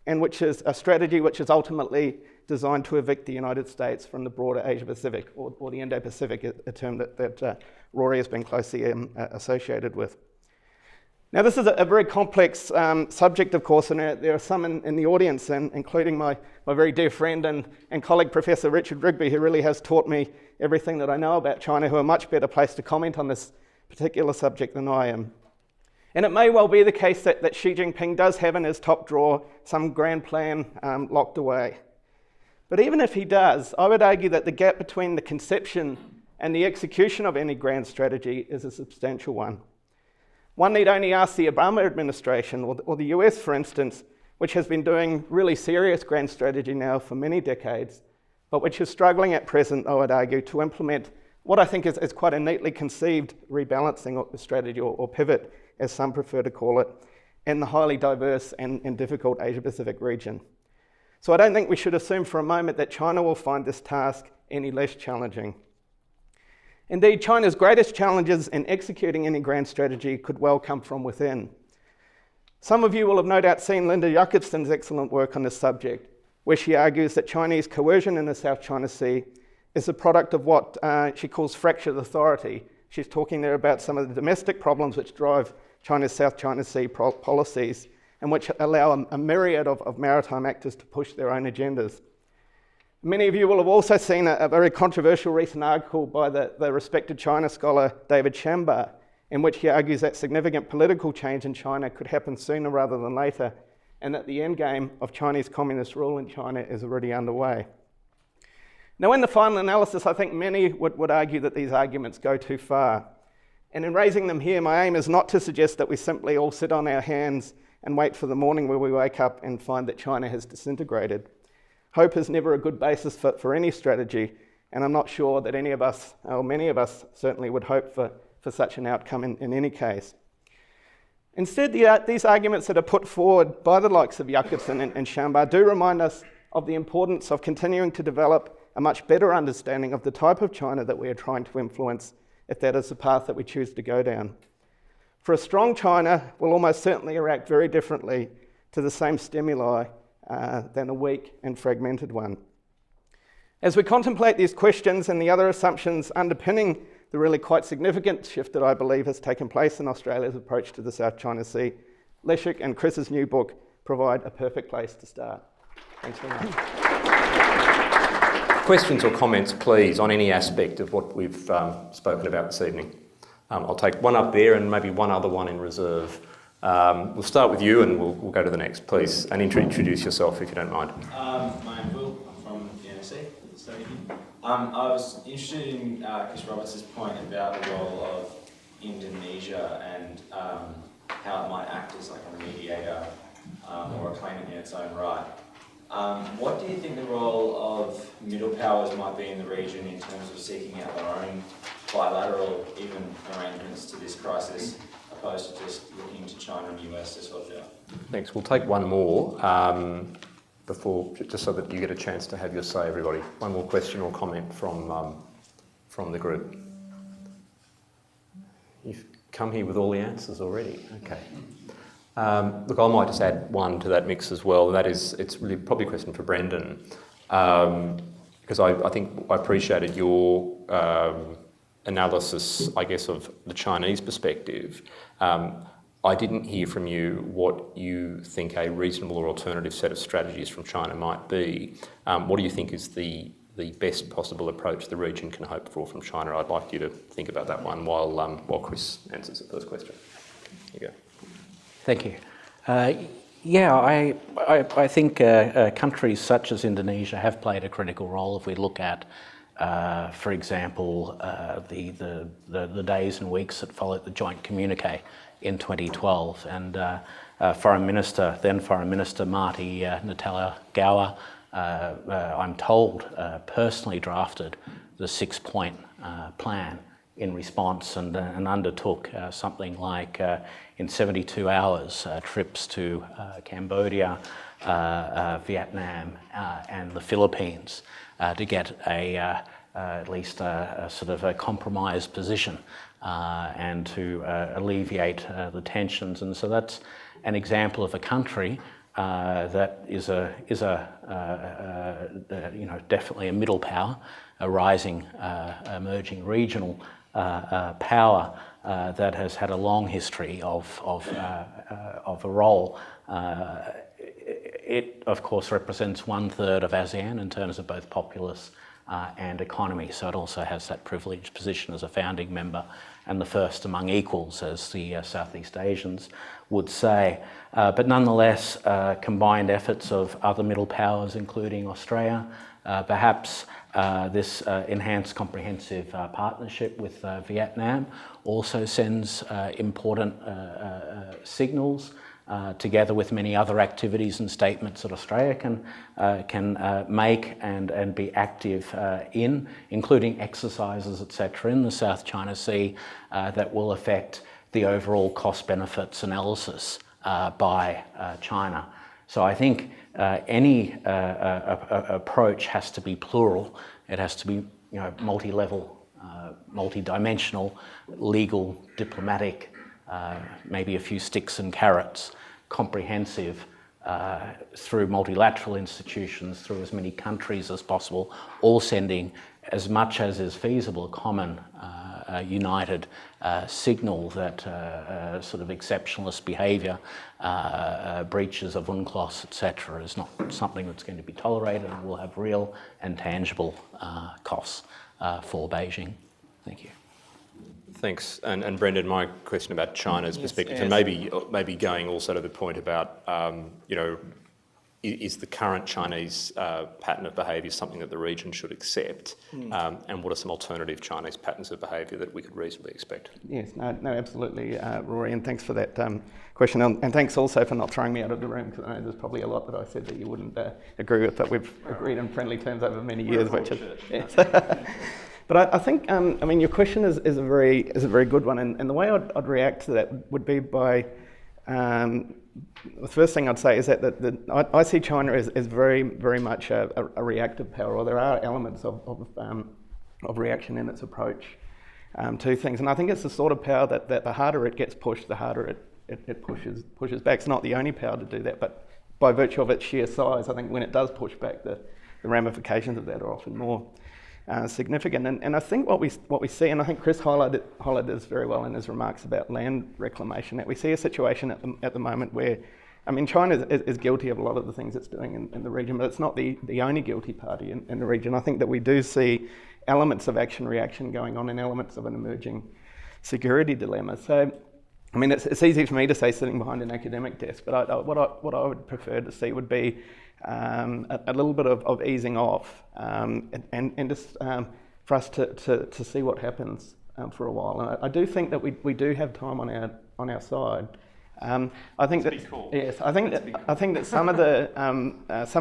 and which is a strategy which is ultimately designed to evict the United States from the broader Asia-Pacific, or the Indo-Pacific, a term that Rory has been closely associated with. Now, this is a very complex subject, of course, and there are some in the audience, including my very dear friend and colleague, Professor Richard Rigby, who really has taught me everything that I know about China, who are much better placed to comment on this particular subject than I am. And it may well be the case that Xi Jinping does have in his top drawer some grand plan locked away. But even if he does, I would argue that the gap between the conception and the execution of any grand strategy is a substantial one. One need only ask the Obama administration or the US, for instance, which has been doing really serious grand strategy now for many decades, but which is struggling at present, I would argue, to implement what I think is quite a neatly conceived rebalancing strategy or pivot, as some prefer to call it, in the highly diverse and difficult Asia-Pacific region. So I don't think we should assume for a moment that China will find this task any less challenging. Indeed, China's greatest challenges in executing any grand strategy could well come from within. Some of you will have no doubt seen Linda Yuckertson's excellent work on this subject, where she argues that Chinese coercion in the South China Sea is a product of what she calls fractured authority. She's talking there about some of the domestic problems which drive China's South China Sea policies and which allow a myriad of maritime actors to push their own agendas. Many of you will have also seen a very controversial recent article by the respected China scholar David Shambar, in which he argues that significant political change in China could happen sooner rather than later, and that the endgame of Chinese communist rule in China is already underway. Now, in the final analysis, I think many would argue that these arguments go too far. And in raising them here, my aim is not to suggest that we simply all sit on our hands and wait for the morning where we wake up and find that China has disintegrated. Hope is never a good basis for any strategy, and I'm not sure that any of us, or many of us, certainly would hope for such an outcome in any case. Instead, these arguments that are put forward by the likes of Jakobsen and Chambard do remind us of the importance of continuing to develop a much better understanding of the type of China that we are trying to influence, if that is the path that we choose to go down. For a strong China will almost certainly react very differently to the same stimuli than a weak and fragmented one. As we contemplate these questions and the other assumptions underpinning the really quite significant shift that I believe has taken place in Australia's approach to the South China Sea, Leszek and Chris's new book provide a perfect place to start. Thanks very much. Questions or comments, please, on any aspect of what we've spoken about this evening? I'll take one up there and maybe one other one in reserve. We'll start with you and we'll go to the next, please. And introduce yourself if you don't mind. My name's Will. I'm from the NSC. I was interested in Chris Roberts' point about the role of Indonesia and how it might act as like a mediator or a claimant in its own right. What do you think the role of middle powers might be in the region in terms of seeking out their own bilateral even arrangements to this crisis, opposed to just looking to China and the US to sort it out? Thanks. We'll take one more before, just so that you get a chance to have your say, everybody. One more question or comment from the group. You've come here with all the answers already. Okay. Look, I might just add one to that mix as well, and that is, it's really probably a question for Brendan, because I think I appreciated your analysis, I guess, of the Chinese perspective. I didn't hear from you what you think a reasonable or alternative set of strategies from China might be. What do you think is the best possible approach the region can hope for from China? I'd like you to think about that one while Chris answers the first question. Here you go. Thank you. I think countries such as Indonesia have played a critical role. If we look at, for example, the days and weeks that followed the joint communique in 2012, and then Foreign Minister Marty Natalegawa, I'm told, personally drafted the 6-point plan in response and undertook something like, in 72 hours, trips to Cambodia, Vietnam and the Philippines to get at least a sort of a compromise position and to alleviate the tensions. And so that's an example of a country that is definitely a middle power, a rising, emerging regional power that has had a long history of a role. It, of course, represents 1/3 of ASEAN in terms of both populace and economy, so it also has that privileged position as a founding member and the first among equals, as the Southeast Asians would say. But nonetheless, combined efforts of other middle powers, including Australia, perhaps this enhanced comprehensive partnership with Vietnam also sends important signals, together with many other activities and statements that Australia can make and be active in, including exercises, etc., in the South China Sea that will affect the overall cost benefits analysis by China. So I think any approach has to be plural. It has to be, multi-level, multi-dimensional, legal, diplomatic, maybe a few sticks and carrots, comprehensive, through multilateral institutions, through as many countries as possible, all sending as much as is feasible a common united signal that sort of exceptionalist behaviour, breaches of UNCLOS, etc., is not something that's going to be tolerated and will have real and tangible costs for Beijing. Thank you. Thanks. And Brendan, my question about China's perspective, yes. and maybe going also to the point about, is the current Chinese pattern of behaviour something that the region should accept? And what are some alternative Chinese patterns of behaviour that we could reasonably expect? Yes, no, absolutely, Rory, and thanks for that question. And thanks also for not throwing me out of the room, because I know there's probably a lot that I said that you wouldn't agree with, but we've agreed in friendly terms over many years, which is... Yes. But I think, I mean, your question is a very good one, and the way I'd react to that would be by... the first thing I'd say is that I see China as very, very much a reactive power, or there are elements of reaction in its approach to things. And I think it's the sort of power that the harder it gets pushed, the harder it pushes back. It's not the only power to do that, but by virtue of its sheer size, I think when it does push back, the ramifications of that are often more significant. And I think what we see, and I think Chris highlighted this very well in his remarks about land reclamation, that we see a situation at the moment where, I mean, China is guilty of a lot of the things it's doing in the region, but it's not the only guilty party in the region. I think that we do see elements of action-reaction going on and elements of an emerging security dilemma. So, I mean, it's easy for me to say sitting behind an academic desk, but what I would prefer to see would be a little bit of easing off and just for us to see what happens for a while. And I do think that we do have time on our side. I think that yes, I think that some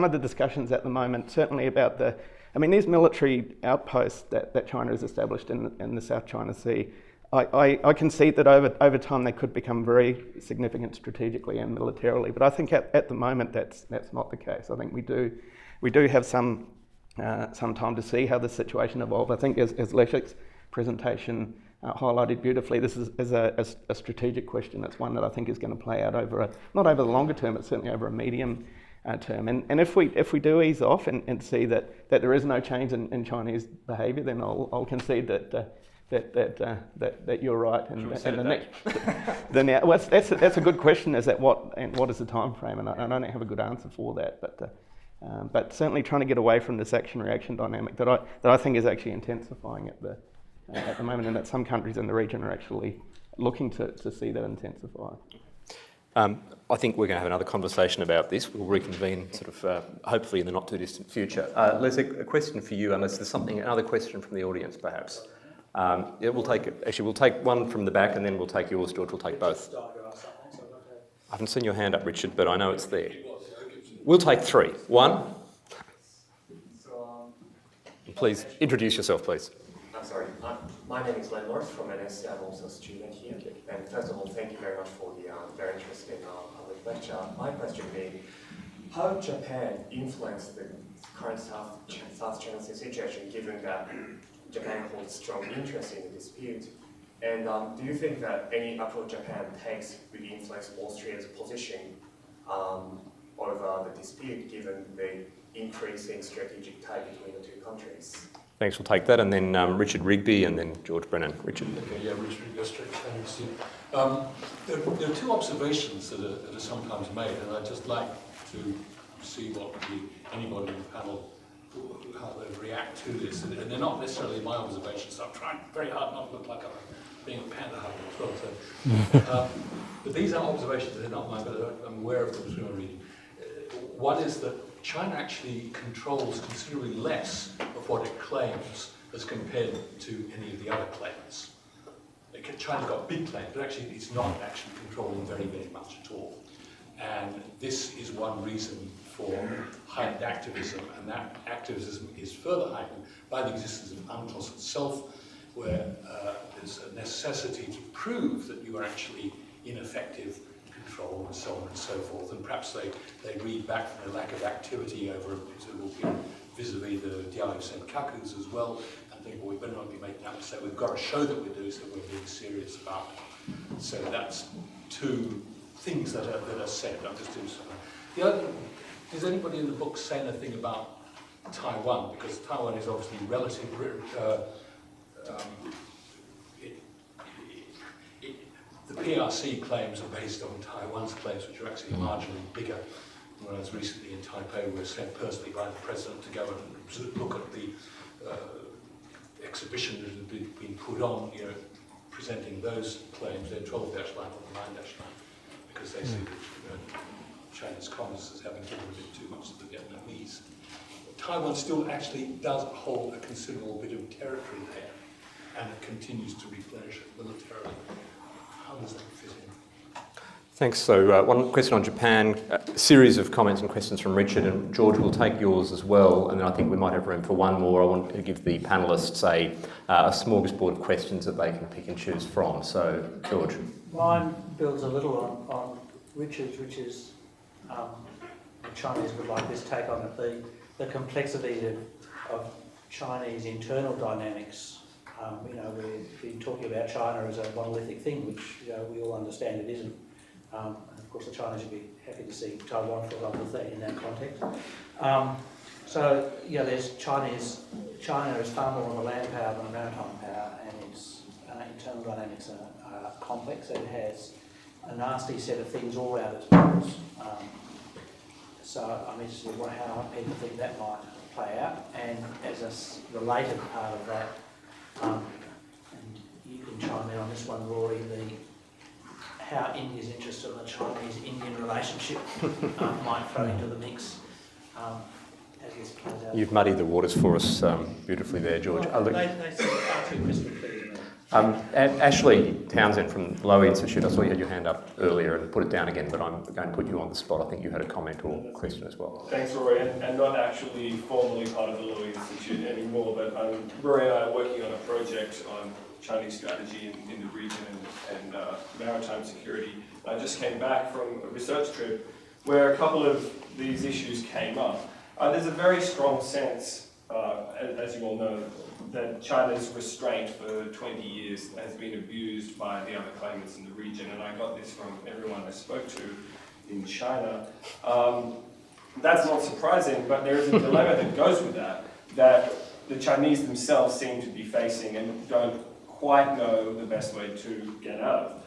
of the discussions at the moment, certainly about these military outposts that China has established in the South China Sea, I concede that over time they could become very significant strategically and militarily. But I think at the moment that's not the case. I think we do have some time to see how the situation evolves. I think as Leszek's presentation highlighted beautifully, this is a strategic question. It's one that I think is going to play out not over the longer term, but certainly over a medium term. And if we do ease off and see that there is no change in Chinese behaviour, then I'll concede that you're right. And the next, well, that's a good question. Is that what is the time frame? And I don't have a good answer for that. But certainly trying to get away from this action-reaction dynamic that I think is actually intensifying at the moment, and that some countries in the region are actually looking to see that intensify. I think we're going to have another conversation about this. We'll reconvene sort of hopefully in the not too distant future. Leszek, a question for you, unless there's another question from the audience perhaps. We'll take one from the back and then we'll take yours, George. We'll take both. I haven't seen your hand up, Richard, but I know it's there. We'll take three. One. Please introduce yourself, please. I'm sorry. My name is Leszek from NSC. I'm also a student here. And first of all, thank you very much for the very interesting public lecture. My question being, how Japan influenced the current South China Sea situation, given that Japan holds strong interest in the dispute? And do you think that any approach Japan takes will influence Austria's position over the dispute, given the increasing strategic tie between the two countries? Thanks, we'll take that. And then Richard Rigby and then George Brennan. Richard. Okay, yeah, Richard Rigby, thanks. There are two observations that are sometimes made, and I'd just like to see what anybody in the panel, how they react to this. And they're not necessarily my observations, so I'm trying very hard not to look like I'm being a panda hugger as well. So. But these are observations that are not mine, but I'm aware of them through my reading. One is that China actually controls considerably less of what it claims as compared to any of the other claimants. China's got big claims, but actually it's not actually controlling very, very much at all. And this is one reason for heightened activism, and that activism is further heightened by the existence of UNCLOS itself, where there's a necessity to prove that you are actually in effective control and so on and so forth. And perhaps they read back from the lack of activity over vis-a-vis the Diao Senkakus as well, and think, well, we better not be making that mistake. We've got to show that we're doing something we're being serious about it. So that's two things that are said. I'm just doing something. The other, does anybody in the book say anything about Taiwan? Because Taiwan is obviously relative. The PRC claims are based on Taiwan's claims, which are actually marginally bigger. When I was recently in Taipei, we were sent personally by the president to go and look at the exhibition that had been put on, presenting those claims. They're 12-line or 9-line, because they see that China's commerce as having given a bit too much to the Vietnamese. Taiwan still actually does hold a considerable bit of territory there, and it continues to replenish it militarily. How does that fit in? Thanks. So one question on Japan, a series of comments and questions from Richard, and George will take yours as well, and then I think we might have room for one more. I want to give the panellists a smorgasbord of questions that they can pick and choose from. So, George. Mine builds a little on Richard's, which is the Chinese would like this take on it, the complexity of Chinese internal dynamics. We've been talking about China as a monolithic thing, which we all understand it isn't. And of course the Chinese would be happy to see Taiwan for that in that context. There's China is far more of a land power than a maritime power, and its internal dynamics are complex, and it has a nasty set of things all around its borders. So I'm interested in how people think that might play out, and as a related part of that, and you can chime in on this one, Rory, how India's interest in the Chinese-Indian relationship might throw into the mix as this plays out. You've muddied the waters for us beautifully there, George. They seem far too crystal clear to me. Ashley Townsend from the Lowy Institute, I saw you had your hand up earlier and put it down again, but I'm going to put you on the spot. I think you had a comment or question as well. Thanks, Rory, and not actually formally part of the Lowy Institute anymore, but Rory and I are working on a project on Chinese strategy in the region and maritime security. I just came back from a research trip where a couple of these issues came up. There's a very strong sense, as you all know, that China's restraint for 20 years has been abused by the other claimants in the region, and I got this from everyone I spoke to in China. That's not surprising, but there is a dilemma that goes with that the Chinese themselves seem to be facing and don't quite know the best way to get out of.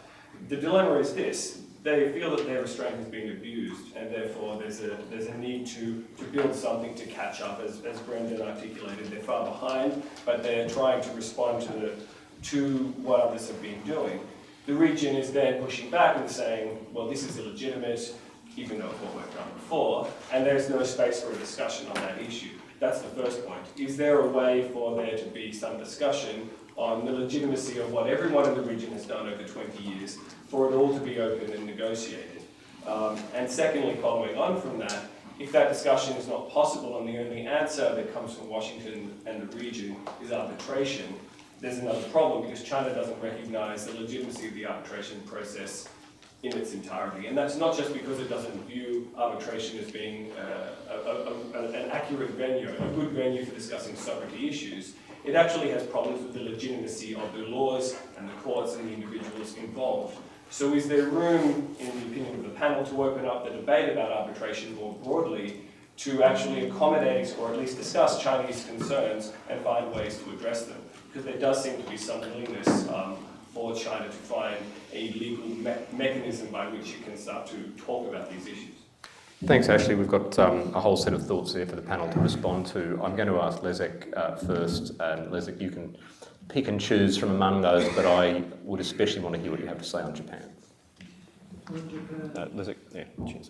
The dilemma is this: they feel that their restraint has been abused, and therefore there's a need to build something to catch up. As Brendan articulated, they're far behind, but they're trying to respond to what others have been doing. The region is then pushing back and saying, well, this is illegitimate, even though it's what we've done before, and there's no space for a discussion on that issue. That's the first point. Is there a way for there to be some discussion on the legitimacy of what everyone in the region has done over 20 years, for it all to be open and negotiated? And secondly, following on from that, if that discussion is not possible and the only answer that comes from Washington and the region is arbitration, there's another problem, because China doesn't recognise the legitimacy of the arbitration process in its entirety. And that's not just because it doesn't view arbitration as being an accurate venue, a good venue for discussing sovereignty issues. It actually has problems with the legitimacy of the laws and the courts and the individuals involved. So is there room, in the opinion of the panel, to open up the debate about arbitration more broadly to actually accommodate or at least discuss Chinese concerns and find ways to address them? Because there does seem to be some willingness for China to find a legal mechanism by which it can start to talk about these issues. Thanks, Ashley. We've got a whole set of thoughts there for the panel to respond to. I'm going to ask Leszek first, and Leszek, you can pick and choose from among those, but I would especially want to hear what you have to say on Japan. Leszek, yeah, cheers.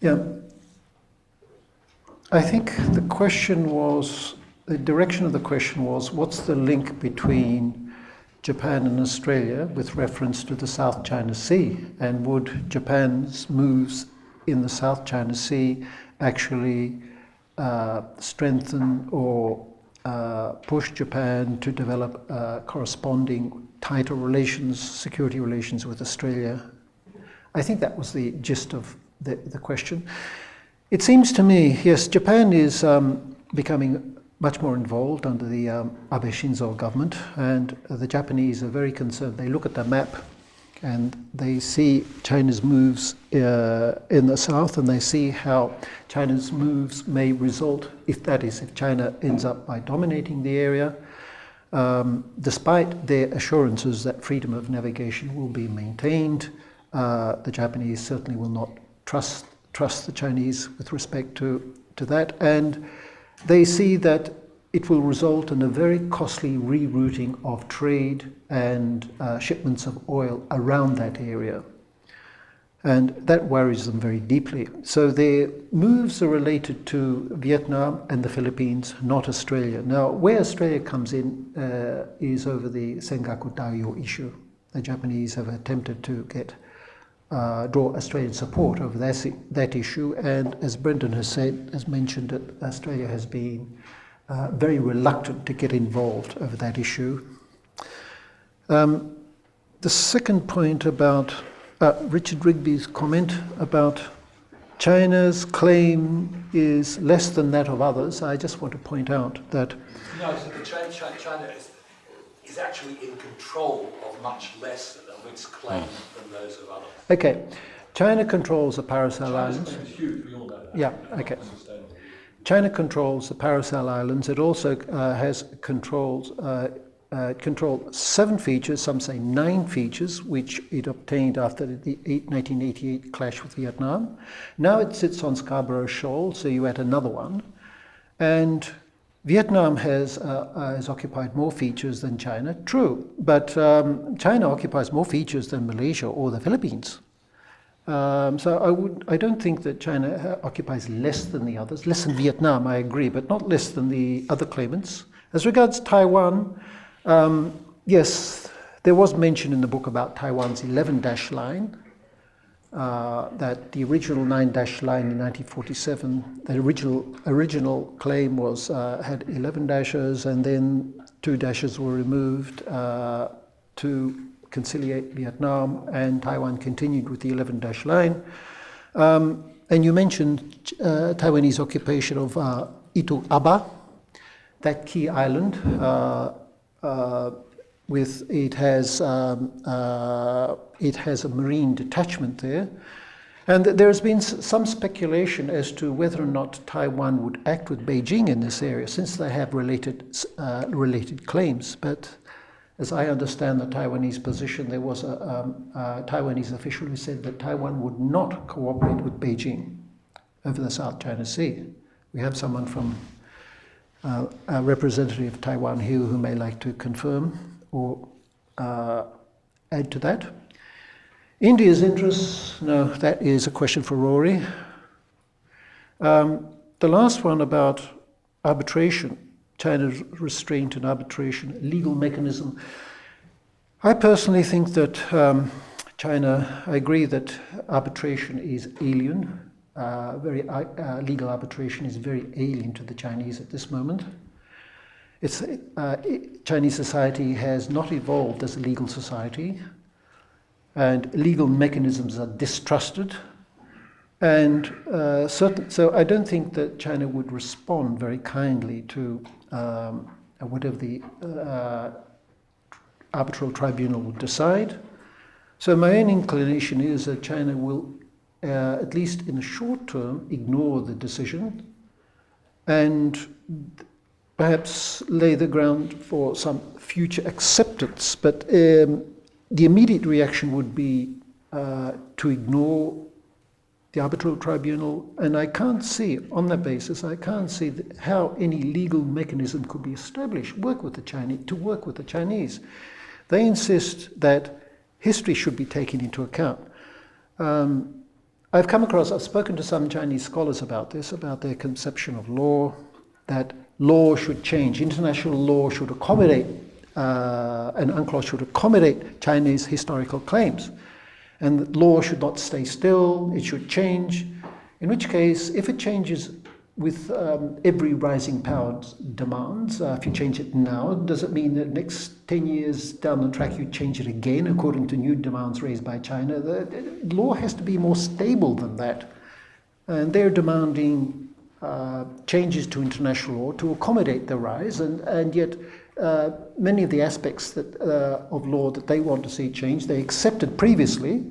Yeah. I think the direction of the question was, what's the link between Japan and Australia with reference to the South China Sea, and would Japan's moves in the South China Sea actually strengthen or push Japan to develop corresponding tighter relations, security relations with Australia? I think that was the gist of the question. It seems to me, yes, Japan is becoming much more involved under the Abe Shinzo government, and the Japanese are very concerned. They look at the map and they see China's moves in the south, and they see how China's moves may result, if China ends up by dominating the area, despite their assurances that freedom of navigation will be maintained. The Japanese certainly will not trust the Chinese with respect to that, and they see that it will result in a very costly rerouting of trade and shipments of oil around that area. And that worries them very deeply. So their moves are related to Vietnam and the Philippines, not Australia. Now, where Australia comes in is over the Sengaku Taoyo issue. The Japanese have attempted to draw Australian support over that issue, and as Brendan has mentioned it, Australia has been very reluctant to get involved over that issue. The second point about Richard Rigby's comment about China's claim is less than that of others. I just want to point out that... No, it's that China is actually in control of much less of its claim than those of others. Okay, China controls the Paracel Islands. China's claim is huge, we all know that. Yeah, okay. China controls the Paracel Islands. It also controls 7 features, some say 9 features, which it obtained after the 1988 clash with Vietnam. Now it sits on Scarborough Shoal, so you add another one. And Vietnam has occupied more features than China, true, but China occupies more features than Malaysia or the Philippines. So I don't think that China occupies less than the others, less than Vietnam, I agree, but not less than the other claimants. As regards Taiwan, yes, there was mention in the book about Taiwan's 11-dash line, that the original 9-dash line in 1947, the original claim was had 11 dashes, and then 2 dashes were removed to conciliate Vietnam, and Taiwan continued with the 11-dash line. And you mentioned Taiwanese occupation of Itu Aba, that key island. It has a marine detachment there, and there has been some speculation as to whether or not Taiwan would act with Beijing in this area, since they have related claims. But as I understand the Taiwanese position, there was a Taiwanese official who said that Taiwan would not cooperate with Beijing over the South China Sea. We have someone from a representative of Taiwan here who may like to confirm or add to that. India's interests, no, that is a question for Rory. The last one about arbitration, China's restraint and arbitration, legal mechanism. I personally think that China, I agree that arbitration is alien. Legal arbitration is very alien to the Chinese at this moment. Chinese society has not evolved as a legal society, and legal mechanisms are distrusted. And so I don't think that China would respond very kindly to whatever the arbitral tribunal would decide. So my own inclination is that China will, at least in the short term, ignore the decision and perhaps lay the ground for some future acceptance. But the immediate reaction would be to ignore the arbitral tribunal, and I can't see, on that basis, I can't see how any legal mechanism could be established to work with the Chinese. They insist that history should be taken into account. I've spoken to some Chinese scholars about this, about their conception of law, that law should change. International law should accommodate, and UNCLOS should accommodate Chinese historical claims. And law should not stay still, it should change. In which case, if it changes with every rising power's demands, if you change it now, does it mean that next 10 years down the track you change it again according to new demands raised by China? The law has to be more stable than that. And they're demanding changes to international law to accommodate the rise, and yet many of the aspects of law that they want to see changed, they accepted previously.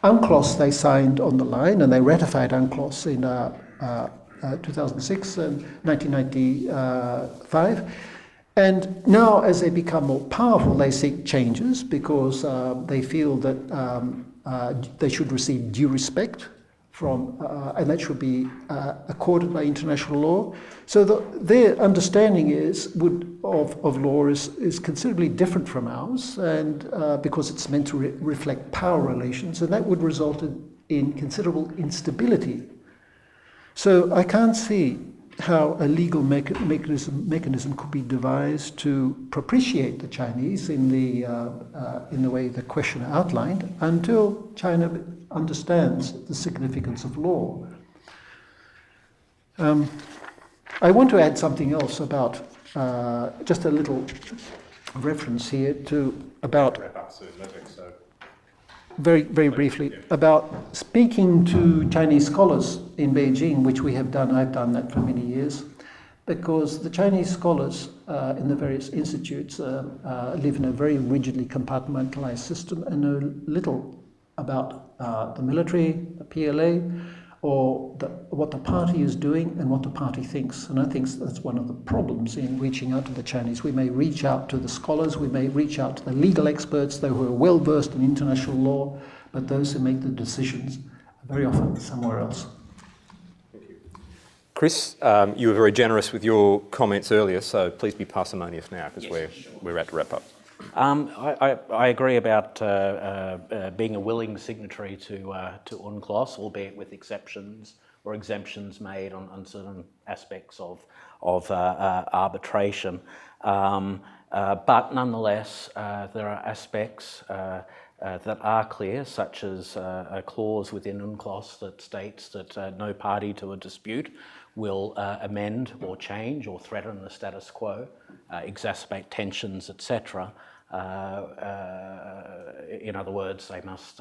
UNCLOS they signed on the line, and they ratified UNCLOS in 2006 and 1995. And now, as they become more powerful, they seek changes because they feel that they should receive due respect from, and that should be accorded by international law. So their understanding of law is considerably different from ours, and because it's meant to reflect power relations, and that would result in considerable instability. So I can't see how a legal mechanism could be devised to propitiate the Chinese in the way the question outlined until China understands the significance of law. I want to add something else about just a little reference here to about very briefly about speaking to Chinese scholars in Beijing, which we have done. I've done that for many years, because the Chinese scholars in the various institutes live in a very rigidly compartmentalized system and know little about the military, the PLA, or what the party is doing and what the party thinks. And I think that's one of the problems in reaching out to the Chinese. We may reach out to the scholars, we may reach out to the legal experts, those who are well versed in international law, but those who make the decisions are very often somewhere else. Thank you. Chris, you were very generous with your comments earlier, so please be parsimonious now, because we're at to wrap up. I agree about being a willing signatory to UNCLOS, albeit with exceptions or exemptions made on certain aspects of arbitration. But nonetheless, there are aspects that are clear, such as a clause within UNCLOS that states that no party to a dispute will amend or change or threaten the status quo, exacerbate tensions, etc. In other words, they must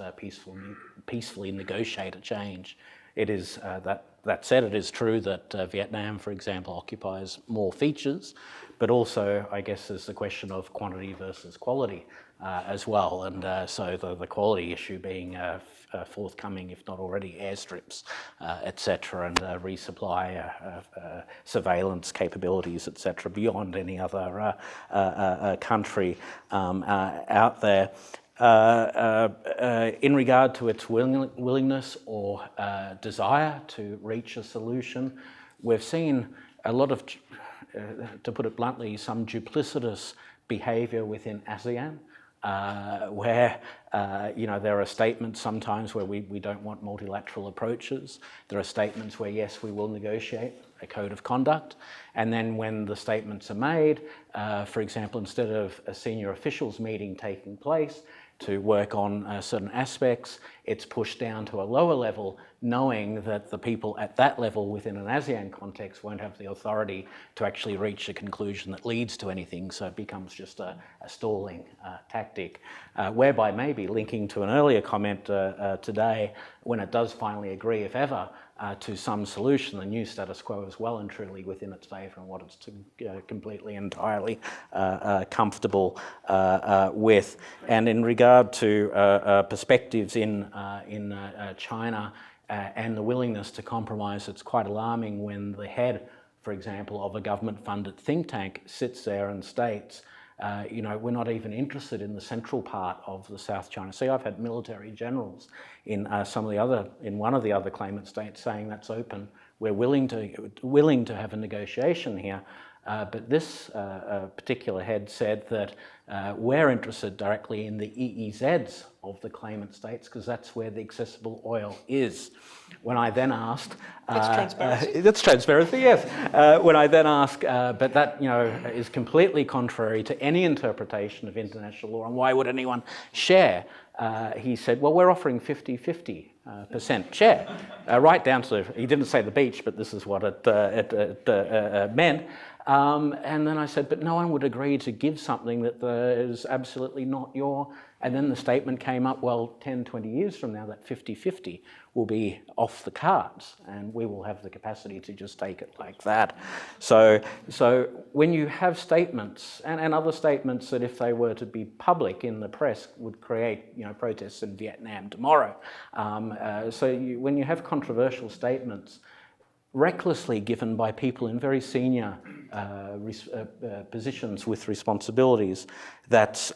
peacefully negotiate a change. It is that said, it is true that Vietnam, for example, occupies more features, but also, I guess, there's the question of quantity versus quality as well, and so the quality issue being forthcoming, if not already, airstrips, etc., and resupply surveillance capabilities, etc., beyond any other country out there. In regard to its willingness or desire to reach a solution, we've seen a lot of, to put it bluntly, some duplicitous behaviour within ASEAN, where there are statements sometimes where we don't want multilateral approaches. There are statements where, yes, we will negotiate a code of conduct. And then when the statements are made, for example, instead of a senior officials meeting taking place to work on certain aspects, it's pushed down to a lower level, knowing that the people at that level within an ASEAN context won't have the authority to actually reach a conclusion that leads to anything, so it becomes just a stalling tactic, whereby maybe linking to an earlier comment today, when it does finally agree, if ever, to some solution, the new status quo is well and truly within its favour and what it's completely entirely comfortable with. And in regard to perspectives in China and the willingness to compromise, it's quite alarming when the head, for example, of a government-funded think tank sits there and states, we're not even interested in the central part of the South China Sea. I've had military generals in one of the other claimant states saying that's open. We're willing to have a negotiation here. But this particular head said that we're interested directly in the EEZs of the claimant states because that's where the accessible oil is. When I then asked... That's transparency. That's transparency, yes. When I then asked, but that is completely contrary to any interpretation of international law, and why would anyone share? He said, well, we're offering 50-50% share, right down to, he didn't say the beach, but this is what it meant. And then I said, but no one would agree to give something that is absolutely not your... And then the statement came up, well, 10, 20 years from now, that 50-50 will be off the cards and we will have the capacity to just take it like that. So when you have statements, and other statements that if they were to be public in the press would create protests in Vietnam tomorrow. When you have controversial statements, recklessly given by people in very senior positions with responsibilities, that's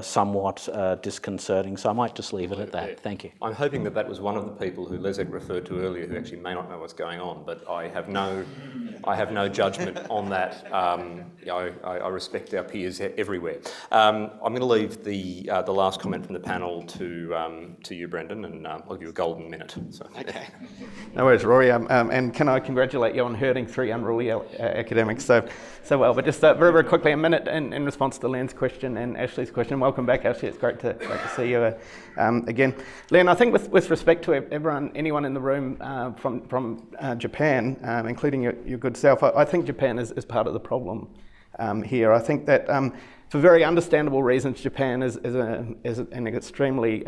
somewhat disconcerting. So I might just leave it at that. Thank you. I'm hoping that was one of the people who Leszek referred to earlier, who actually may not know what's going on, but I have no judgment on that. I respect our peers everywhere. I'm going to leave the last comment from the panel to you, Brendan, and I'll give you a golden minute. So. Okay. No worries, Rory. And can I congratulate you on herding 3 unruly academics so well. But just very, very quickly, a minute in response to Len's question and Ashley's question. Welcome back, Ashley. It's great to see you again. Len, I think with respect to anyone in the room from Japan, including your good self, I think Japan is part of the problem here. I think that for very understandable reasons, Japan is an extremely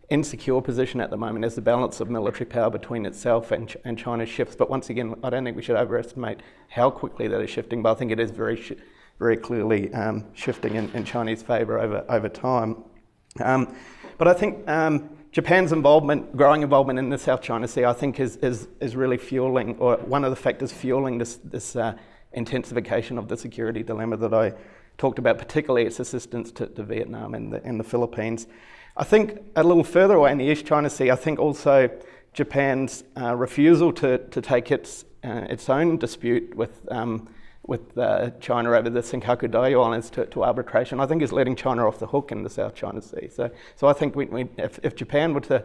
insecure position at the moment as the balance of military power between itself and China shifts. But once again, I don't think we should overestimate how quickly that is shifting, but I think it is very clearly shifting in Chinese favour over time. But I think Japan's growing involvement in the South China Sea, I think is really fueling, or one of the factors fueling this intensification of the security dilemma that I talked about, particularly its assistance to Vietnam and the Philippines. I think a little further away in the East China Sea, I think also Japan's refusal to take its own dispute with China over the Senkaku Diaoyu Islands to arbitration, I think is letting China off the hook in the South China Sea. So I think if Japan were to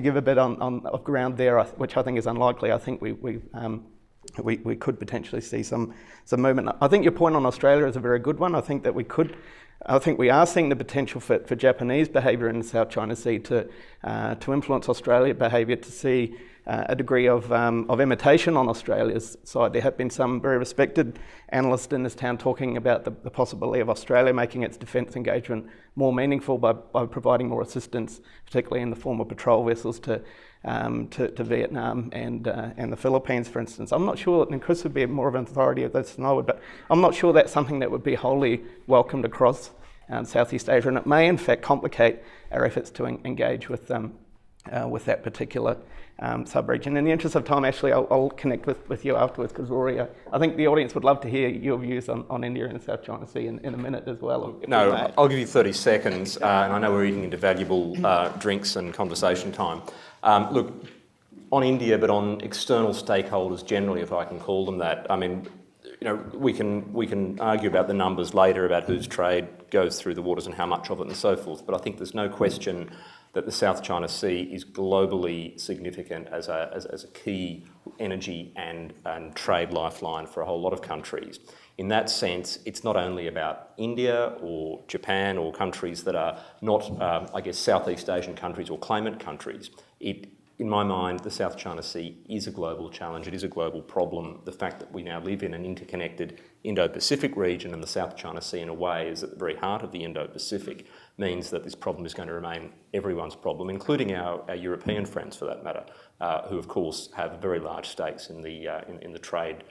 give a bit of ground there, which I think is unlikely, I think we could potentially see some movement. I think your point on Australia is a very good one. I think we are seeing the potential for Japanese behaviour in the South China Sea to influence Australian behaviour, to see a degree of imitation on Australia's side. There have been some very respected analysts in this town talking about the possibility of Australia making its defence engagement more meaningful by providing more assistance, particularly in the form of patrol vessels to Vietnam and the Philippines, for instance. I'm not sure, and Chris would be more of an authority of this than I would, but I'm not sure that's something that would be wholly welcomed across Southeast Asia, and it may in fact complicate our efforts to engage with that particular sub-region. In the interest of time, Ashley, I'll connect with you afterwards, because Rory, I think the audience would love to hear your views on India and the South China Sea in a minute as well. No, I'll give you 30 seconds, and I know we're eating into valuable drinks and conversation time. Look, on India, but on external stakeholders generally, if I can call them that, I mean, we can argue about the numbers later about whose trade goes through the waters and how much of it and so forth, but I think there's no question that the South China Sea is globally significant as a key energy and trade lifeline for a whole lot of countries. In that sense, it's not only about India or Japan or countries that are not, Southeast Asian countries or claimant countries. In my mind, the South China Sea is a global challenge. It is a global problem. The fact that we now live in an interconnected Indo-Pacific region, and the South China Sea in a way is at the very heart of the Indo-Pacific, means that this problem is going to remain everyone's problem, including our European friends for that matter, who of course have very large stakes in the trade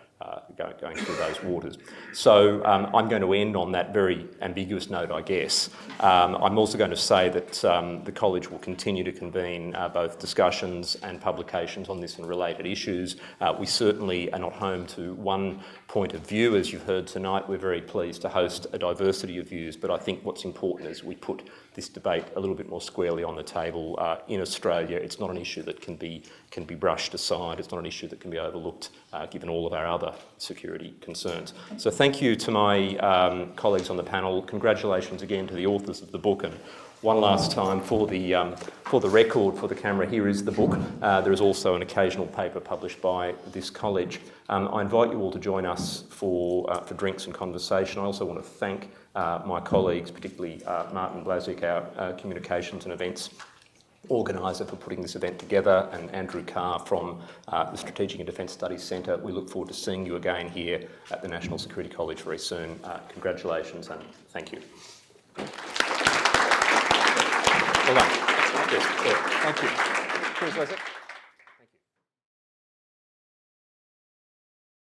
going through those waters. So I'm going to end on that very ambiguous note, I guess. I'm also going to say that the college will continue to convene both discussions and publications on this and related issues. We certainly are not home to one point of view. As you've heard tonight, we're very pleased to host a diversity of views, but I think what's important is we put this debate a little bit more squarely on the table. In Australia, it's not an issue that can be brushed aside. It's not an issue that can be overlooked, given all of our other security concerns. So thank you to my colleagues on the panel. Congratulations again to the authors of the book, and one last time for the record, for the camera, here is the book. There is also an occasional paper published by this college. I invite you all to join us for drinks and conversation. I also want to thank my colleagues, particularly Martin Leszek, our communications and events organiser, for putting this event together, and Andrew Carr from the Strategic and Defence Studies Centre. We look forward to seeing you again here at the National Security College very soon. Congratulations and thank you. Well done. Yes, thank you. Cheers, Leszek.